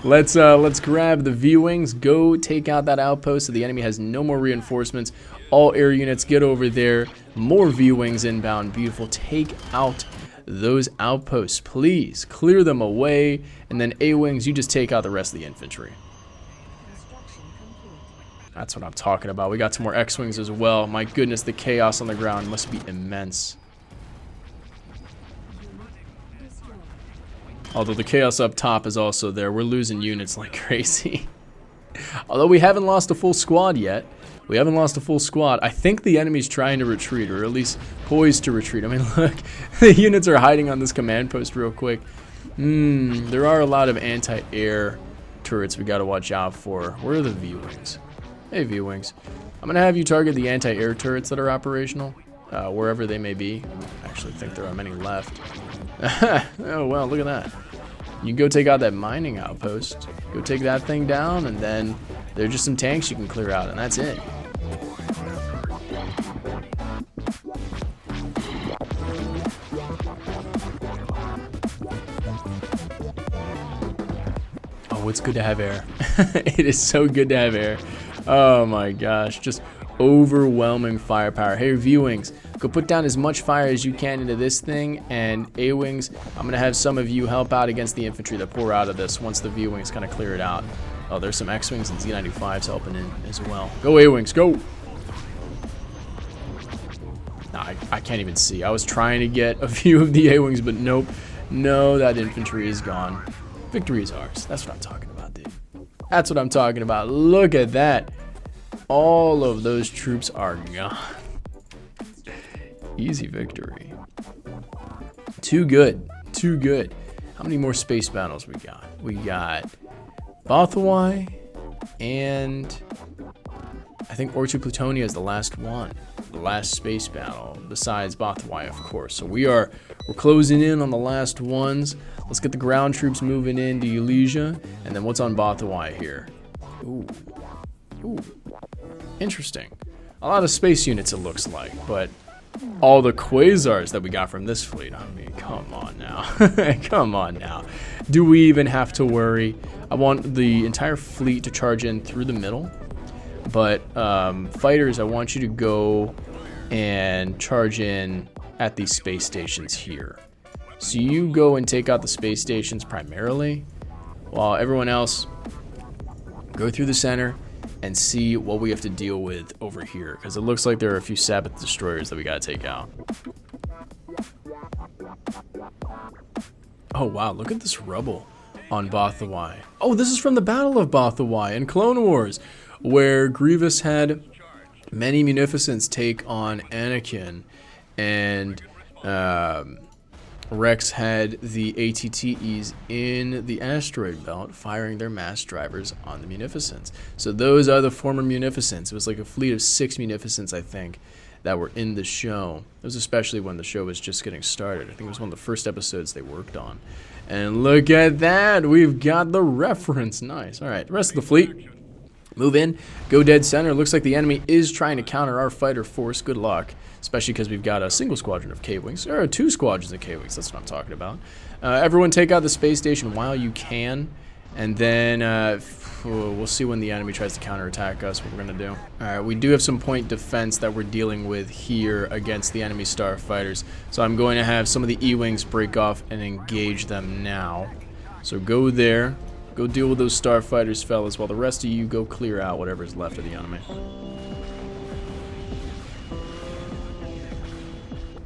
S1: Let's grab the V-Wings. Go take out that outpost so the enemy has no more reinforcements. All air units, get over there. More V-Wings inbound. Beautiful. Take out those outposts, please. Clear them away. And then A-Wings, you just take out the rest of the infantry. That's what I'm talking about. We got some more X-Wings as well. My goodness, the chaos on the ground must be immense. Although the chaos up top is also there. We're losing units like crazy. Although we haven't lost a full squad yet. We haven't lost a full squad. I think the enemy's trying to retreat, or at least poised to retreat. I mean, look, the units are hiding on this command post real quick. There are a lot of anti-air turrets we got to watch out for. Where are the V-Wings? Hey, V-Wings. I'm going to have you target the anti-air turrets that are operational, wherever they may be. I actually think there are many left. Oh, well, look at that. You can go take out that mining outpost. Go take that thing down, and then there are just some tanks you can clear out, and that's it. Oh, it's good to have air. It is so good to have air. Oh my gosh, just overwhelming firepower. Hey, V-Wings, go put down as much fire as you can into this thing, and A-Wings, I'm going to have some of you help out against the infantry that pour out of this once the V-Wings kind of clear it out. Oh, there's some X-Wings and Z95s helping in as well. Go A-Wings, go! Nah, I can't even see. I was trying to get a few of the A-Wings, but nope. No, that infantry is gone. Victory is ours. That's what I'm talking about, dude. That's what I'm talking about. Look at that. All of those troops are gone. Easy victory. Too good. Too good. How many more space battles we got? We got Bothawai, and I think Ortu Plutonia is the last one. The last space battle, besides Bothawai, of course. So we're closing in on the last ones. Let's get the ground troops moving into Elysia, and then what's on Bothawai here? Ooh. Ooh. Interesting. A lot of space units it looks like, but all the quasars that we got from this fleet, I mean, come on now. Come on now. Do we even have to worry? I want the entire fleet to charge in through the middle, but fighters, I want you to go and charge in at these space stations here. So you go and take out the space stations primarily, while everyone else go through the center and see what we have to deal with over here, because it looks like there are a few Sabbath destroyers that we gotta take out. Oh wow, look at this rubble on Bothawai. Oh, this is from the Battle of Bothawai in Clone Wars, where Grievous had many munificents take on Anakin, and Rex had the ATTEs in the asteroid belt firing their mass drivers on the munificents. So those are the former munificents. It was like a fleet of 6 munificents, I think, that were in the show. It was especially when the show was just getting started. I think it was one of the first episodes they worked on. And look at that, we've got the reference. Nice. All right, the rest of the fleet, move in, go dead center. Looks like the enemy is trying to counter our fighter force. Good luck, especially because we've got a single squadron of K-Wings, or 2 squadrons of K-Wings. That's what I'm talking about. Everyone take out the space station while you can, and then we'll see when the enemy tries to counterattack us what we're going to do. Alright, we do have some point defense that we're dealing with here against the enemy starfighters, so I'm going to have some of the E-Wings break off and engage them now. So go there, go deal with those starfighters, fellas, while the rest of you go clear out whatever's left of the enemy.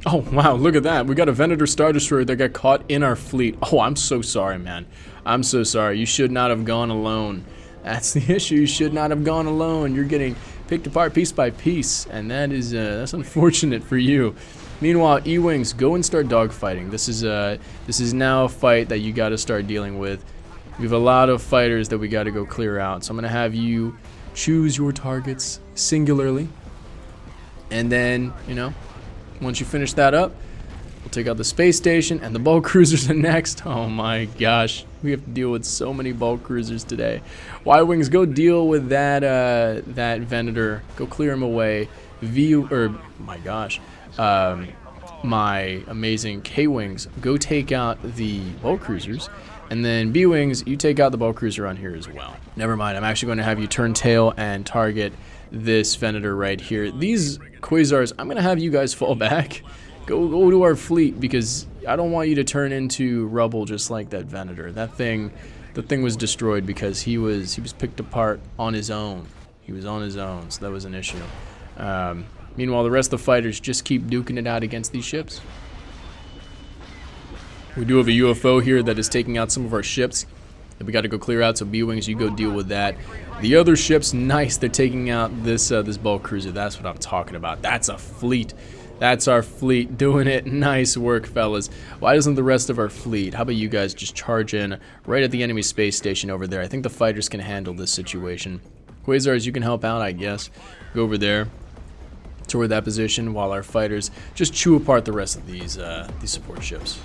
S1: Oh, wow, look at that. We got a Venator Star Destroyer that got caught in our fleet. Oh, I'm so sorry, man. I'm so sorry. You should not have gone alone. That's the issue. You should not have gone alone. You're getting picked apart piece by piece, and that is that's unfortunate for you. Meanwhile, E-Wings, go and start dogfighting. This is now a fight that you got to start dealing with. We have a lot of fighters that we got to go clear out, so I'm going to have you choose your targets singularly, and then, you know, once you finish that up, we'll take out the space station, and the bulk cruisers are next. Oh my gosh, we have to deal with so many bulk cruisers today. Y-Wings, go deal with that that Venator. Go clear him away. My gosh, my amazing K-Wings, go take out the bulk cruisers. And then B-Wings, you take out the bulk cruiser on here as well. Never mind, I'm actually going to have you turn tail and target this Venator right here. These Quasars, I'm going to have you guys fall back. Go to our fleet, because I don't want you to turn into rubble just like that Venator. The thing was destroyed because he was picked apart on his own. He was on his own, so that was an issue. Meanwhile, the rest of the fighters just keep duking it out against these ships. We do have a UFO here that is taking out some of our ships that we got to go clear out, so B-Wings, you go deal with that. The other ships, nice, they're taking out this bulk cruiser. That's what I'm talking about. That's a fleet. That's our fleet doing it. Nice work, fellas. Why doesn't the rest of our fleet? How about you guys just charge in right at the enemy space station over there? I think the fighters can handle this situation. Quasars, you can help out, I guess. Go over there toward that position while our fighters just chew apart the rest of these support ships.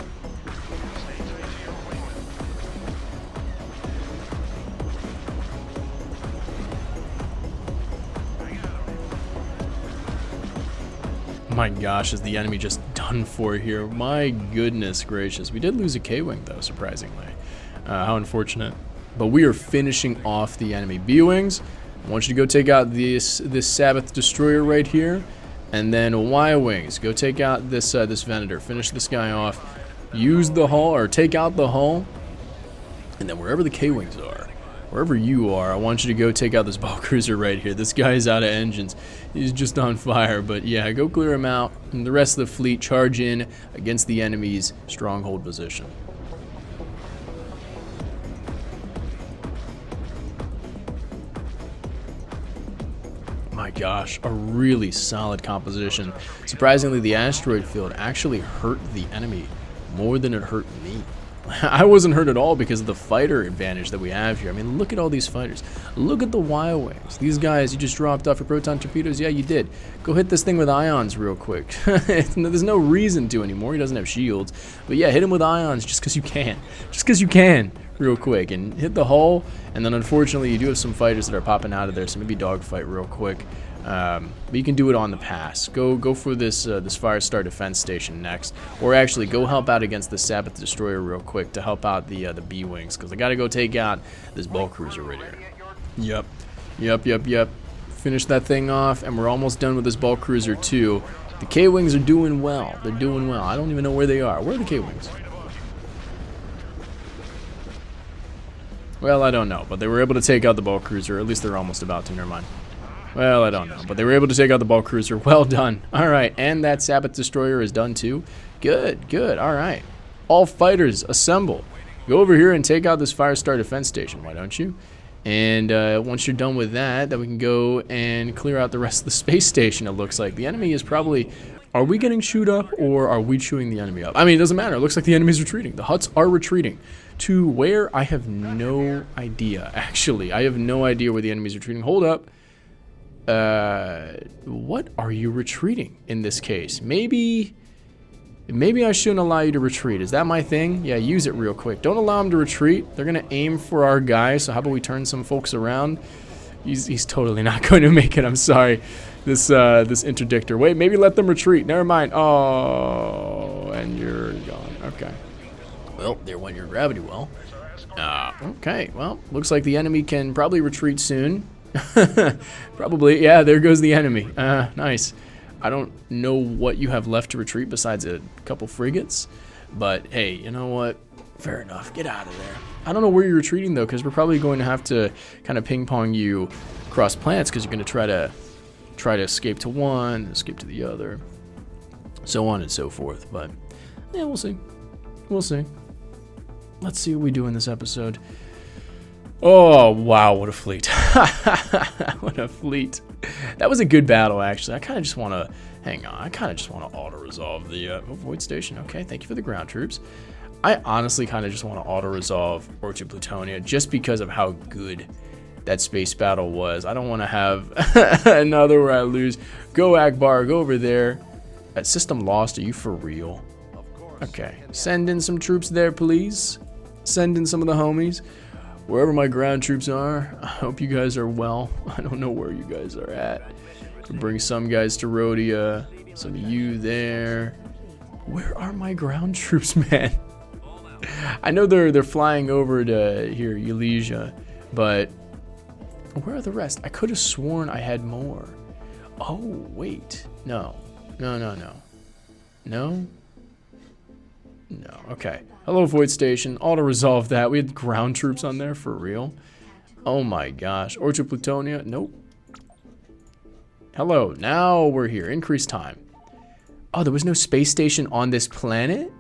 S1: My gosh, is the enemy just done for here? My goodness gracious. We did lose a K-Wing, though, surprisingly. How unfortunate. But we are finishing off the enemy. B-Wings, I want you to go take out this Sabbath Destroyer right here. And then Y-Wings, go take out this Venator. Finish this guy off. Use the hull, or take out the hull. And then wherever the K-Wings are, wherever you are, I want you to go take out this bulk cruiser right here. This guy's out of engines. He's just on fire. But yeah, go clear him out. And the rest of the fleet charge in against the enemy's stronghold position. My gosh, a really solid composition. Surprisingly, the asteroid field actually hurt the enemy more than it hurt me. I wasn't hurt at all because of the fighter advantage that we have here. I mean, look at all these fighters. Look at the Y-Wings. These guys, you just dropped off your proton torpedoes? Yeah, you did. Go hit this thing with ions real quick. There's no reason to anymore. He doesn't have shields. But yeah, hit him with ions just because you can. Just because you can, real quick. And hit the hull. And then unfortunately, you do have some fighters that are popping out of there, so maybe dogfight real quick. But you can do it on the pass. Go for this Firestar defense station next, or actually go help out against the Sabbath Destroyer real quick to help out the B-Wings, because I gotta go take out this bulk cruiser right here. Yep. Finish that thing off, and we're almost done with this bulk cruiser too. The K-Wings are doing well. They're doing well. I don't even know where they are. Where are the K-Wings? Well, I don't know, but they were able to take out the bulk cruiser. At least they're almost about to. Never mind. Well, I don't know, but they were able to take out the bulk cruiser. Well done. All right, and that Sabbath Destroyer is done too. Good. All right. All fighters, assemble. Go over here and take out this Firestar defense station, why don't you? And once you're done with that, then we can go and clear out the rest of the space station, it looks like. The enemy is probably... Are we getting chewed up, or are we chewing the enemy up? I mean, it doesn't matter. It looks like the enemy's retreating. The Hutts are retreating. To where? I have no idea, actually. I have no idea where the enemy's retreating. Hold up. What are you retreating in this case? Maybe I shouldn't allow you to retreat. Is that my thing? Yeah, use it real quick. Don't allow them to retreat. They're going to aim for our guy, so how about we turn some folks around? He's totally not going to make it. I'm sorry. This interdictor. Wait, maybe let them retreat. Never mind. Oh, and you're gone. Okay. Well, there went your gravity well. Okay, well, looks like the enemy can probably retreat soon. Probably, yeah, there goes the enemy. Nice. I don't know what you have left to retreat besides a couple frigates, but hey, you know what? Fair enough. Get out of there. I don't know where you're retreating though, because we're probably going to have to kind of ping pong you across planets, because you're going to try to escape to one, escape to the other, so on and so forth. But yeah, we'll see. We'll see. Let's see what we do in this episode. Oh, wow, what a fleet. What a fleet. That was a good battle, actually. I kind of just want to, hang on, I kind of just want to auto-resolve the Void Station. Okay, thank you for the ground troops. I honestly kind of just want to auto-resolve Orchid Plutonia just because of how good that space battle was. I don't want to have another where I lose. Go, Akbar, go over there. That system lost, are you for real? Okay, send in some troops there, please. Send in some of the homies. Wherever my ground troops are, I hope you guys are well. I don't know where you guys are at. Bring some guys to Rhodia, some of you there. Where are my ground troops, man? I know they're flying over to here, Eulalia, but where are the rest? I could have sworn I had more. Oh, wait. No. No. Okay. Hello, Void Station. Auto-resolve that. We had ground troops on there, for real? Oh my gosh. Orchid Plutonia? Nope. Hello. Now we're here. Increase time. Oh, there was no space station on this planet?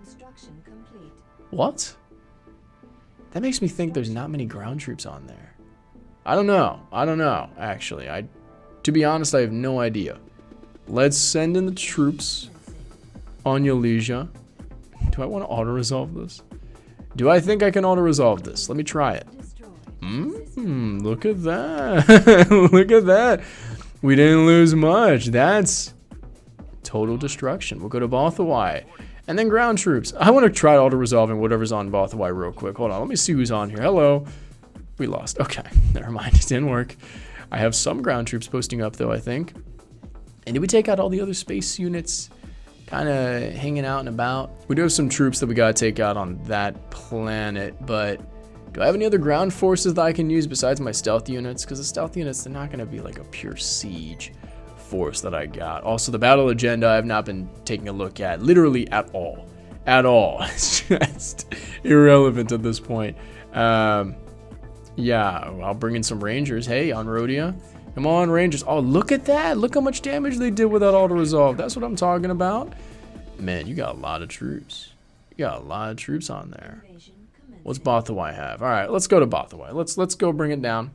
S2: Construction complete.
S1: What? That makes me think there's not many ground troops on there. I don't know, actually. To be honest, I have no idea. Let's send in the troops on Eulalia. Do I want to auto-resolve this? Do I think I can auto-resolve this? Let me try it. Look at that. Look at that. We didn't lose much. That's total destruction. We'll go to Bothawai. And then ground troops. I want to try auto-resolving whatever's on Bothawai real quick. Hold on. Let me see who's on here. Hello. We lost. Okay. Never mind. It didn't work. I have some ground troops posting up, though, I think. And did we take out all the other space units? Kind of hanging out and about. We do have some troops that we gotta take out on that planet, but do I have any other ground forces that I can use besides my stealth units? Because the stealth units, they're not gonna be like a pure siege force that I got. Also, the battle agenda I have not been taking a look at, literally at all. At all. It's just irrelevant at this point. Yeah, I'll bring in some Rangers. Hey, on Rhodia. Come on, Rangers. Oh, look at that. Look how much damage they did with that auto-resolve. That's what I'm talking about. Man, you got a lot of troops. You got a lot of troops on there. What's Bothawai have? All right, let's go to Bothawai. Let's go bring it down.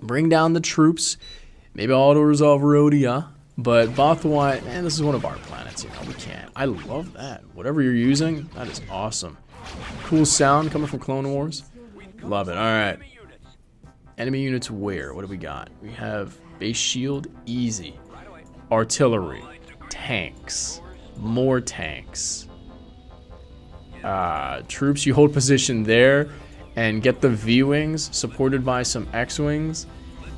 S1: Bring down the troops. Maybe auto-resolve Rhodia. But Bothawai, man, this is one of our planets. You know, we can't. I love that. Whatever you're using, that is awesome. Cool sound coming from Clone Wars. Love it. All right. Enemy units where? What do we got? We have base shield, easy. Artillery, tanks, more tanks. Troops, you hold position there and get the V-Wings supported by some X-Wings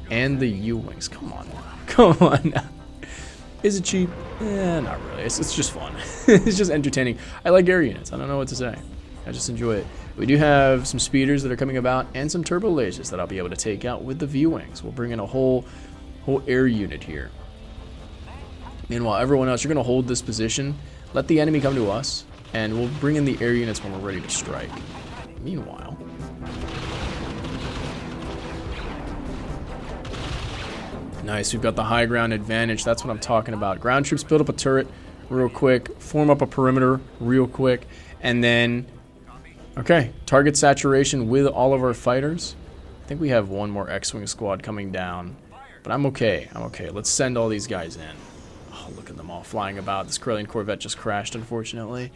S1: and the U-Wings. Come on now. Come on now. Is it cheap? Not really. It's just fun. It's just entertaining. I like air units. I don't know what to say. I just enjoy it. We do have some speeders that are coming about and some turbo lasers that I'll be able to take out with the V-Wings. We'll bring in a whole air unit here. Meanwhile, everyone else, you're going to hold this position. Let the enemy come to us, and we'll bring in the air units when we're ready to strike. Meanwhile, nice, we've got the high ground advantage. That's what I'm talking about. Ground troops, build up a turret real quick, form up a perimeter real quick, and then... Okay, target saturation with all of our fighters. I think we have one more X-Wing squad coming down, but I'm okay. Let's send all these guys in. Oh, look at them all flying about. This Corellian Corvette just crashed, unfortunately,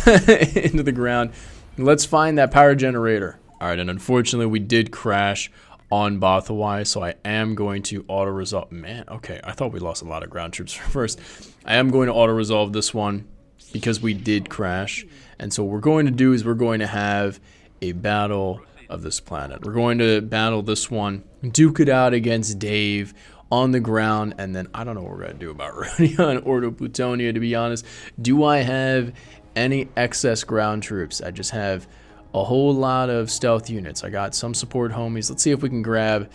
S1: into the ground. Let's find that power generator. All right, and unfortunately, we did crash on Bothawai, so I am going to auto-resolve. Man, okay, I thought we lost a lot of ground troops first. I am going to auto-resolve this one because we did crash. And so what we're going to do is we're going to have a battle of this planet. We're going to battle this one, duke it out against Dave on the ground, and then I don't know what we're going to do about Rhodia and Ordo Plutonia, to be honest. Do I have any excess ground troops? I just have a whole lot of stealth units. I got some support homies. Let's see if we can grab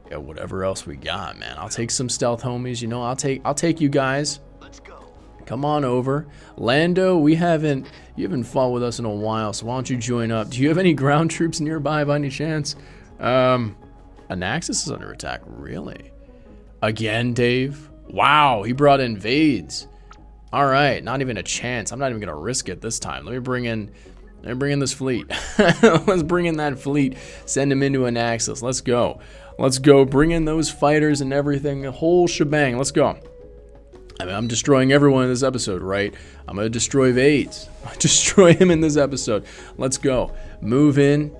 S1: whatever else we got, man. I'll take some stealth homies. You know, I'll take you guys.
S3: Let's go.
S1: Come on over. Lando, you haven't fought with us in a while, so why don't you join up? Do you have any ground troops nearby by any chance? Anaxis is under attack. Really? Again, Dave? Wow, he brought in Vades. All right, not even a chance. I'm not even gonna risk it this time. Let me bring in this fleet. Let's bring in that fleet. Send him into Anaxis. Let's go. Let's go. Bring in those fighters and everything. The whole shebang. Let's go. I mean, I'm destroying everyone in this episode, right? I'm going to destroy Vades. Destroy him in this episode. Let's go. Move in.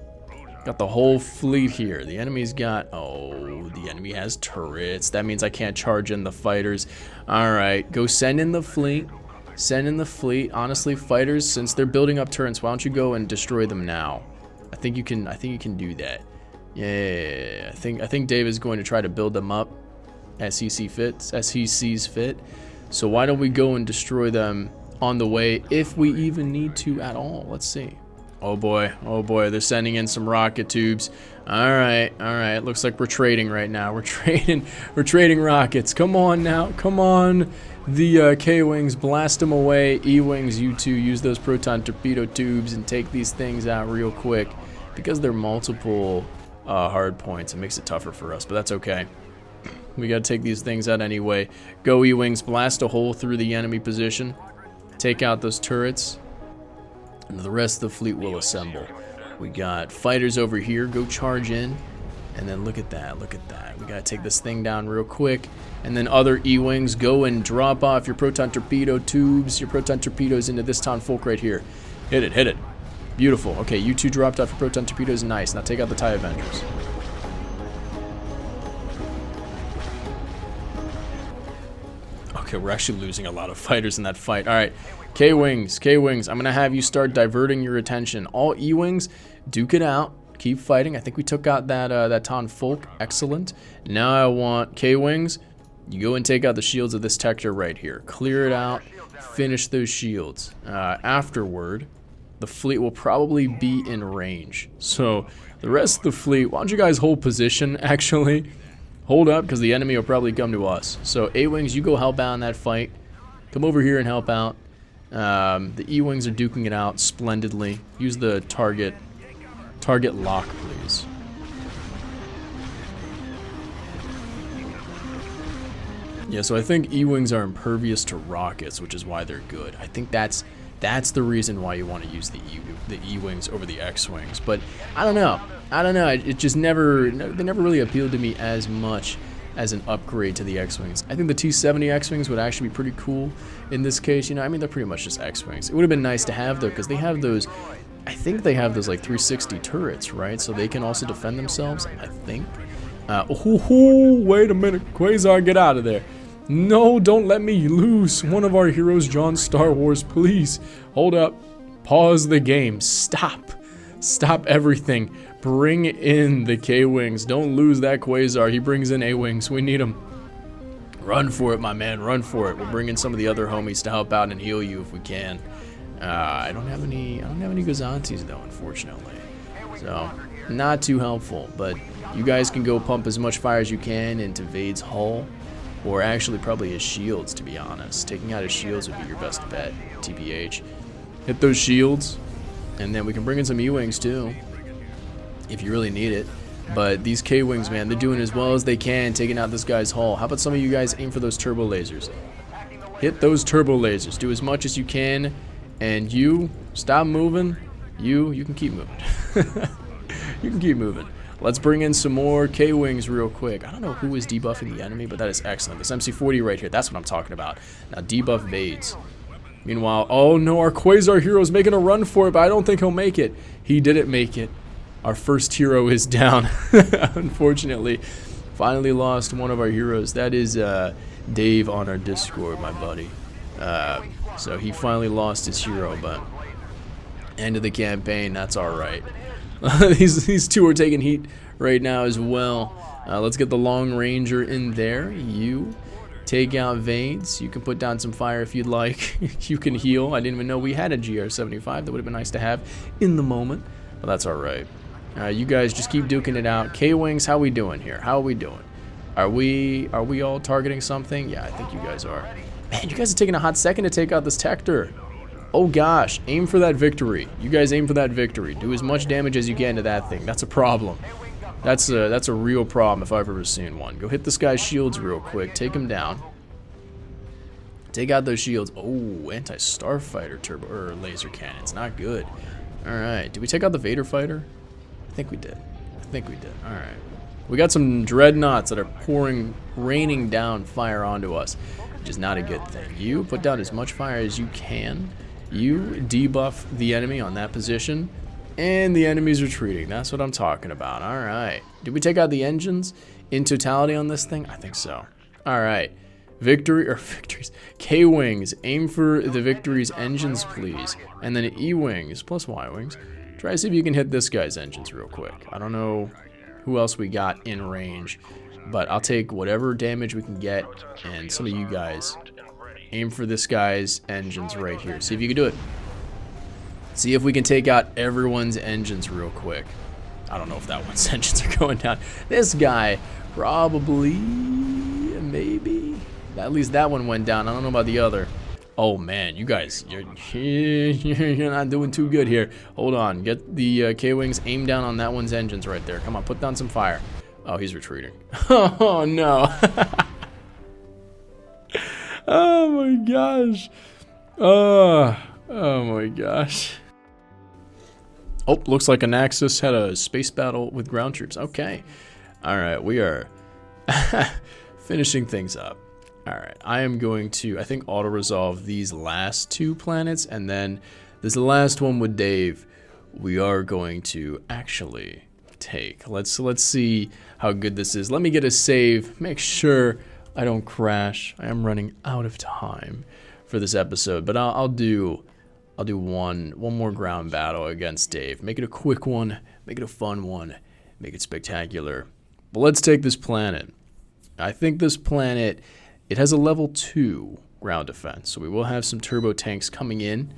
S1: Got the whole fleet here. The enemy's got... Oh, the enemy has turrets. That means I can't charge in the fighters. All right. Go send in the fleet. Send in the fleet. Honestly, fighters, since they're building up turrets, why don't you go and destroy them now? I think you can do that. Yeah. I think Dave is going to try to build them up as he sees fit. So why don't we go and destroy them on the way, if we even need to at all? Let's see. Oh boy, they're sending in some rocket tubes. All right. Looks like we're trading right now. We're trading rockets. Come on now, come on. The K-Wings, blast them away. E-Wings, you two, use those proton torpedo tubes and take these things out real quick. Because they're multiple hard points, it makes it tougher for us, but that's okay. We gotta take these things out anyway. Go E-Wings, blast a hole through the enemy position. Take out those turrets. And the rest of the fleet will assemble. We got fighters over here. Go charge in. And then look at that. We gotta take this thing down real quick. And then other E-Wings, go and drop off your proton torpedo tubes, your proton torpedoes into this town folk right here. Hit it. Beautiful. Okay, you two dropped off your proton torpedoes. Nice. Now take out the TIE Avengers. Okay, we're actually losing a lot of fighters in that fight. All right, K-Wings, I'm gonna have you start diverting your attention. All E-Wings, duke it out, keep fighting. I think we took out that Ton Folk, excellent. Now I want K-Wings, you go and take out the shields of this Tector right here. Clear it out, finish those shields. Afterward, the fleet will probably be in range. So the rest of the fleet, why don't you guys hold position, actually? Hold up, because the enemy will probably come to us. So A-Wings, you go help out in that fight. Come over here and help out. The E-Wings are duking it out splendidly. Use the target lock, please. Yeah, so I think E-Wings are impervious to rockets, which is why they're good. I think that's the reason why you want to use the E-Wings over the X-Wings. But I don't know. It just they never really appealed to me as much as an upgrade to the X-Wings. I think the T-70 X-Wings would actually be pretty cool in this case. You know, I mean, they're pretty much just X-Wings. It would have been nice to have, though, because they have those, I think they have those, like, 360 turrets, right? So they can also defend themselves, I think. Wait a minute. Quasar, get out of there. No, don't let me lose one of our heroes, John Star Wars, please. Hold up. Pause the game. Stop everything. Bring in the K-Wings. Don't lose that Quasar. He brings in A-Wings. We need him. Run for it, my man. Run for it. We'll bring in some of the other homies to help out and heal you if we can. I don't have any Gazantis though, unfortunately. So, not too helpful. But you guys can go pump as much fire as you can into Vade's hull. Or actually probably his shields, to be honest. Taking out his shields would be your best bet, TBH. Hit those shields. And then we can bring in some E-Wings too, if you really need it. But these K-Wings, man, they're doing as well as they can, taking out this guy's hull. How about some of you guys aim for those turbo lasers? Hit those turbo lasers. Do as much as you can. And you, stop moving. You can keep moving. You can keep moving. Let's bring in some more K-Wings real quick. I don't know who is debuffing the enemy, but that is excellent. This MC-40 right here, that's what I'm talking about. Now debuff Vades. Meanwhile, oh no, our Quasar hero is making a run for it, but I don't think he'll make it. He didn't make it. Our first hero is down. Unfortunately, finally lost one of our heroes. That is Dave on our Discord, my buddy. So he finally lost his hero, but end of the campaign, that's alright. These two are taking heat right now as well. Let's get the Long Ranger in there. You take out Vades. You can put down some fire if you'd like. You can heal. I didn't even know we had a GR75. That would have been nice to have in the moment, but that's alright. You guys just keep duking it out. K-Wings, how we doing here? How are we doing? Are we all targeting something? Yeah, I think you guys are. Man, you guys are taking a hot second to take out this Tector. Oh gosh, aim for that victory. You guys aim for that victory. Do as much damage as you can to that thing. That's a problem. That's a real problem if I've ever seen one. Go hit this guy's shields real quick. Take him down. Take out those shields. Oh, anti-starfighter turbo or laser cannons. Not good. All right. Did we take out the Vader fighter? I think we did. All right. We got some dreadnoughts that are raining down fire onto us, which is not a good thing. You put down as much fire as you can. You debuff the enemy on that position, and the enemy's retreating. That's what I'm talking about. All right. Did we take out the engines in totality on this thing? I think so. All right. Victories. K-Wings, aim for the Victory's engines, please. And then E-Wings plus Y-Wings. Try to see if you can hit this guy's engines real quick. I don't know who else we got in range, but I'll take whatever damage we can get, and some of you guys aim for this guy's engines right here. See if you can do it. See if we can take out everyone's engines real quick. I don't know if that one's engines are going down. This guy probably, maybe. At least that one went down. I don't know about the other. Oh man, you guys, you're not doing too good here. Hold on, get the K-Wings, aim down on that one's engines right there. Come on, put down some fire. Oh, he's retreating. Oh no. Oh my gosh. Oh my gosh. Oh, looks like Anaxis had a space battle with ground troops. Okay. All right, we are finishing things up. All right, I am going to, I think, auto-resolve these last two planets, and then this last one with Dave, we are going to actually take. Let's see how good this is. Let me get a save, make sure I don't crash. I am running out of time for this episode, but I'll do one more ground battle against Dave. Make it a quick one, make it a fun one, make it spectacular. But let's take this planet. I think this planet, it has a level 2 ground defense, so we will have some turbo tanks coming in.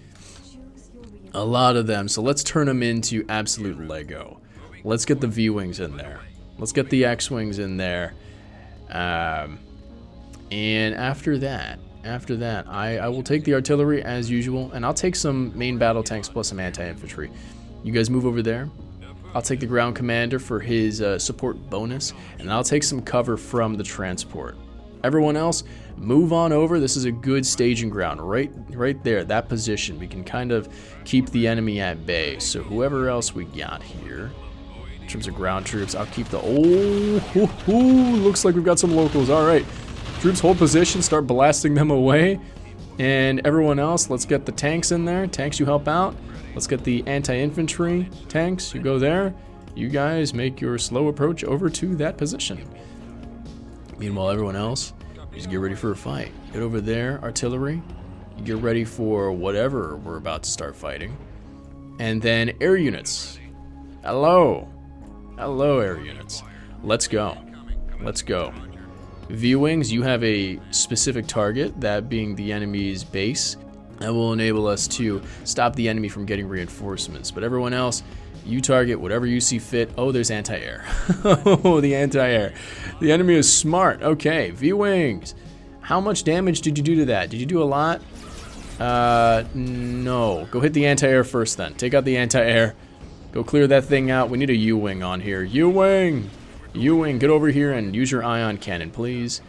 S1: A lot of them, so let's turn them into absolute Lego. Let's get the V-Wings in there. Let's get the X-Wings in there. And after that, I will take the artillery as usual, and I'll take some main battle tanks plus some anti-infantry. You guys move over there. I'll take the ground commander for his support bonus, and I'll take some cover from the transport. Everyone else, move on over. This is a good staging ground right there, that position. We can kind of keep the enemy at bay. So whoever else we got here, in terms of ground troops, I'll keep the, looks like we've got some locals. All right, troops hold position, start blasting them away. And everyone else, let's get the tanks in there. Tanks, you help out. Let's get the anti-infantry tanks, you go there. You guys make your slow approach over to that position. Meanwhile, everyone else, just get ready for a fight. Get over there, artillery. You get ready for whatever we're about to start fighting. And then air units. Hello. Hello, air units. Let's go. Let's go. V-Wings, you have a specific target, that being the enemy's base. That will enable us to stop the enemy from getting reinforcements. But everyone else, you target whatever you see fit. Oh, there's anti-air. Oh, the anti-air. The enemy is smart. Okay, V-Wings. How much damage did you do to that? Did you do a lot? No. Go hit the anti-air first then. Take out the anti-air. Go clear that thing out. We need a U-Wing on here. U-Wing! U-Wing, get over here and use your ion cannon, please.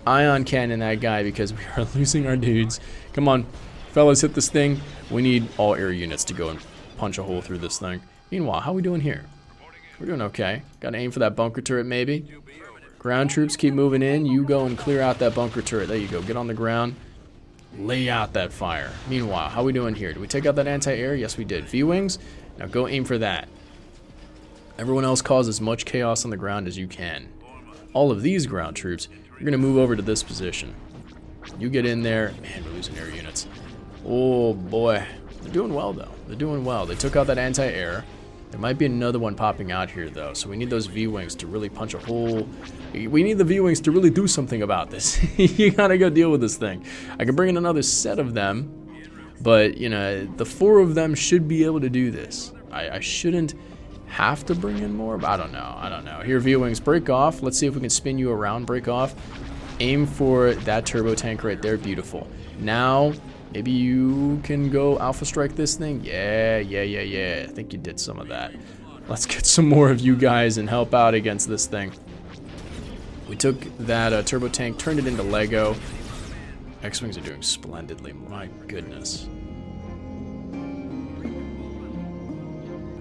S1: Ion cannon that guy because we are losing our dudes. Come on, fellas, hit this thing. We need all air units to go and punch a hole through this thing. Meanwhile, how are we doing here? We're doing okay. Gotta aim for that bunker turret maybe. Ground troops keep moving in. You go and clear out that bunker turret. There you go. Get on the ground. Lay out that fire. Meanwhile, how are we doing here? Did we take out that anti-air? Yes, we did. V-Wings? Now go aim for that. Everyone else cause as much chaos on the ground as you can. All of these ground troops are going to move over to this position. You get in there. Man, we're losing air units. Oh, boy. They're doing well, though. They're doing well. They took out that anti-air. There might be another one popping out here, though. So we need those V-Wings to really punch a hole. We need the V-Wings to really do something about this. You got to go deal with this thing. I can bring in another set of them. But, you know, the 4 of them should be able to do this. I shouldn't have to bring in more, but I don't know. Here, V-Wings, break off. Let's see if we can spin you around. Break off. Aim for that turbo tank right there. Beautiful. Now, maybe you can go alpha strike this thing. Yeah. I think you did some of that. Let's get some more of you guys and help out against this thing. We took that turbo tank, turned it into Lego. X-Wings are doing splendidly. My goodness.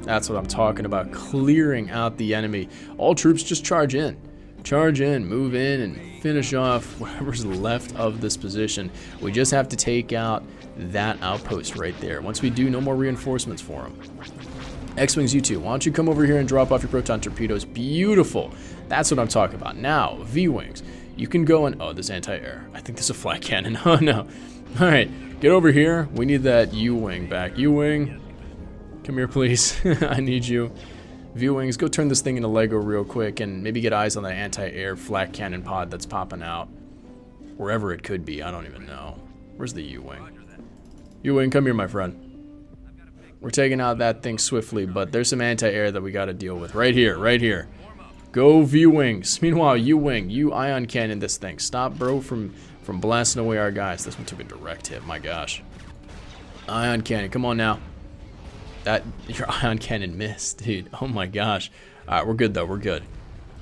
S1: That's what I'm talking about. Clearing out the enemy. All troops just charge in. Charge in, move in, and finish off whatever's left of this position. We just have to take out that outpost right there. Once we do, no more reinforcements for them. X-Wings, you two, why don't you come over here and drop off your proton torpedoes? Beautiful. That's what I'm talking about. Now, V-Wings, you can go and... Oh, this anti-air. I think there's a flat cannon. Oh, no. All right, get over here. We need that U-Wing back. U-Wing, come here, please. I need you. V-Wings, go turn this thing into Lego real quick and maybe get eyes on that anti-air flat cannon pod that's popping out. Wherever it could be, I don't even know. Where's the U-Wing? U-Wing, come here, my friend. We're taking out that thing swiftly, but there's some anti-air that we got to deal with. Right here, right here. Go V-Wings. Meanwhile, U-Wing, you ion cannon this thing. Stop, bro, from blasting away our guys. This one took a direct hit, my gosh. Ion cannon, come on now. Your ion cannon missed, dude. Oh my gosh. Alright, we're good though, we're good.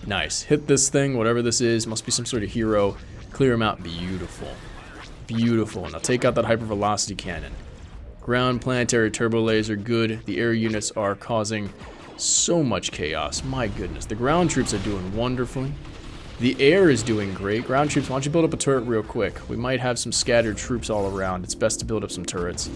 S1: Nice. Hit this thing, whatever this is. Must be some sort of hero. Clear him out. Beautiful. Beautiful. Now take out that hypervelocity cannon. Ground planetary turbo laser, good. The air units are causing so much chaos. My goodness. The ground troops are doing wonderfully. The air is doing great. Ground troops, why don't you build up a turret real quick? We might have some scattered troops all around. It's best to build up some turrets.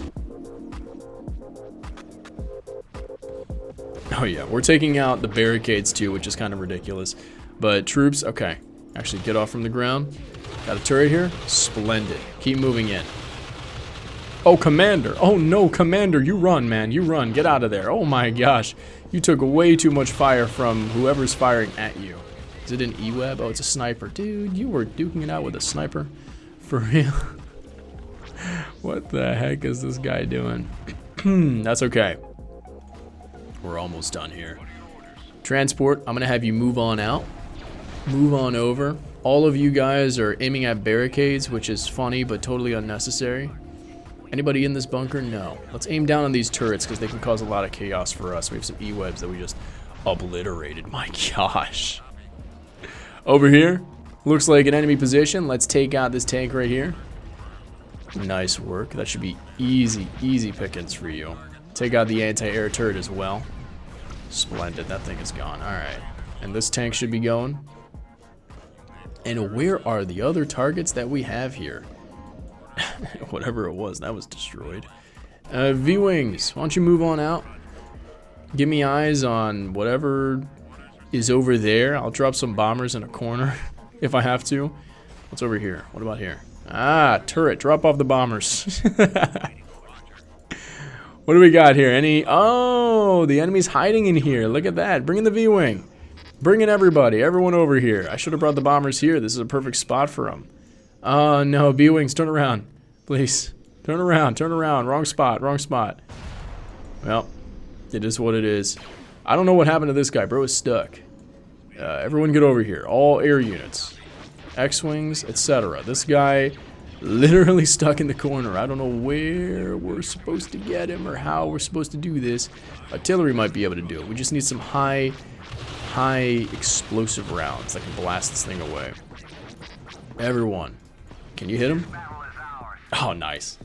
S1: Oh yeah, we're taking out the barricades too, which is kind of ridiculous. But troops, okay. Actually, get off from the ground. Got a turret here. Splendid. Keep moving in. Oh, Commander. Oh no, Commander, you run, man. You run. Get out of there. Oh my gosh. You took way too much fire from whoever's firing at you. Is it an E-Web? Oh, it's a sniper. Dude, you were duking it out with a sniper? For real? What the heck is this guy doing? That's okay. We're almost done here. Transport, I'm going to have you move on out. Move on over. All of you guys are aiming at barricades, which is funny but totally unnecessary. Anybody in this bunker? No. Let's aim down on these turrets because they can cause a lot of chaos for us. We have some E-Webs that we just obliterated. My gosh. Over here, looks like an enemy position. Let's take out this tank right here. Nice work. That should be easy, easy pickings for you. Take out the anti-air turret as well. Splendid. That thing is gone. Alright. And this tank should be going. And where are the other targets that we have here? Whatever it was, that was destroyed. V-Wings, why don't you move on out? Give me eyes on whatever is over there. I'll drop some bombers in a corner if I have to. What's over here? What about here? Ah, turret. Drop off the bombers. What do we got here? Oh, the enemy's hiding in here. Look at that. Bring in the V-Wing. Bring in everybody. Everyone over here. I should have brought the bombers here. This is a perfect spot for them. Oh, no. V-Wings, turn around. Please. Turn around. Turn around. Wrong spot. Wrong spot. Well, it is what it is. I don't know what happened to this guy. Bro is stuck. Everyone get over here. All air units. X-Wings, etc. This guy... literally stuck in the corner. I don't know where we're supposed to get him or how we're supposed to do this. Artillery might be able to do it. We just need some high explosive rounds that can blast this thing away. Everyone, can you hit him? Oh, nice.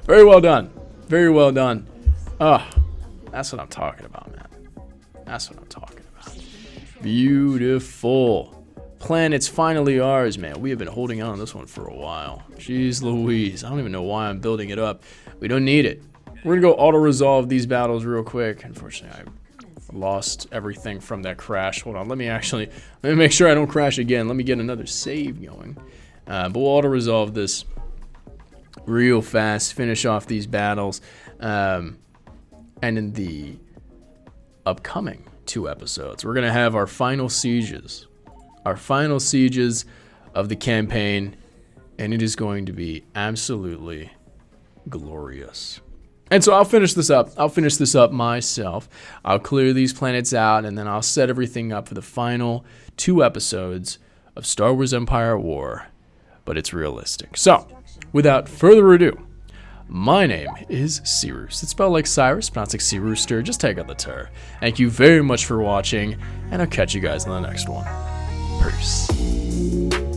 S1: Very well done. Very well done. Oh, that's what I'm talking about, man. That's what I'm talking about. Beautiful. Planet's finally ours, man. We have been holding on to this one for a while. Jeez Louise. I don't even know why I'm building it up. We don't need it. We're going to go auto-resolve these battles real quick. Unfortunately, Lost everything from that crash. Hold on, let me make sure I don't crash again. Let me get another save going. But we'll auto-resolve this real fast, finish off these battles. And in the upcoming 2 episodes, we're going to have our final sieges. Our final sieges of the campaign. And it is going to be absolutely glorious. And so I'll finish this up. I'll finish this up myself. I'll clear these planets out, and then I'll set everything up for the final 2 episodes of Star Wars Empire at War. But it's realistic. So, without further ado, my name is Cyrus. It's spelled like Cyrus, pronounced like Sea Rooster. Just take out the tur. Thank you very much for watching, and I'll catch you guys in the next one. Peace.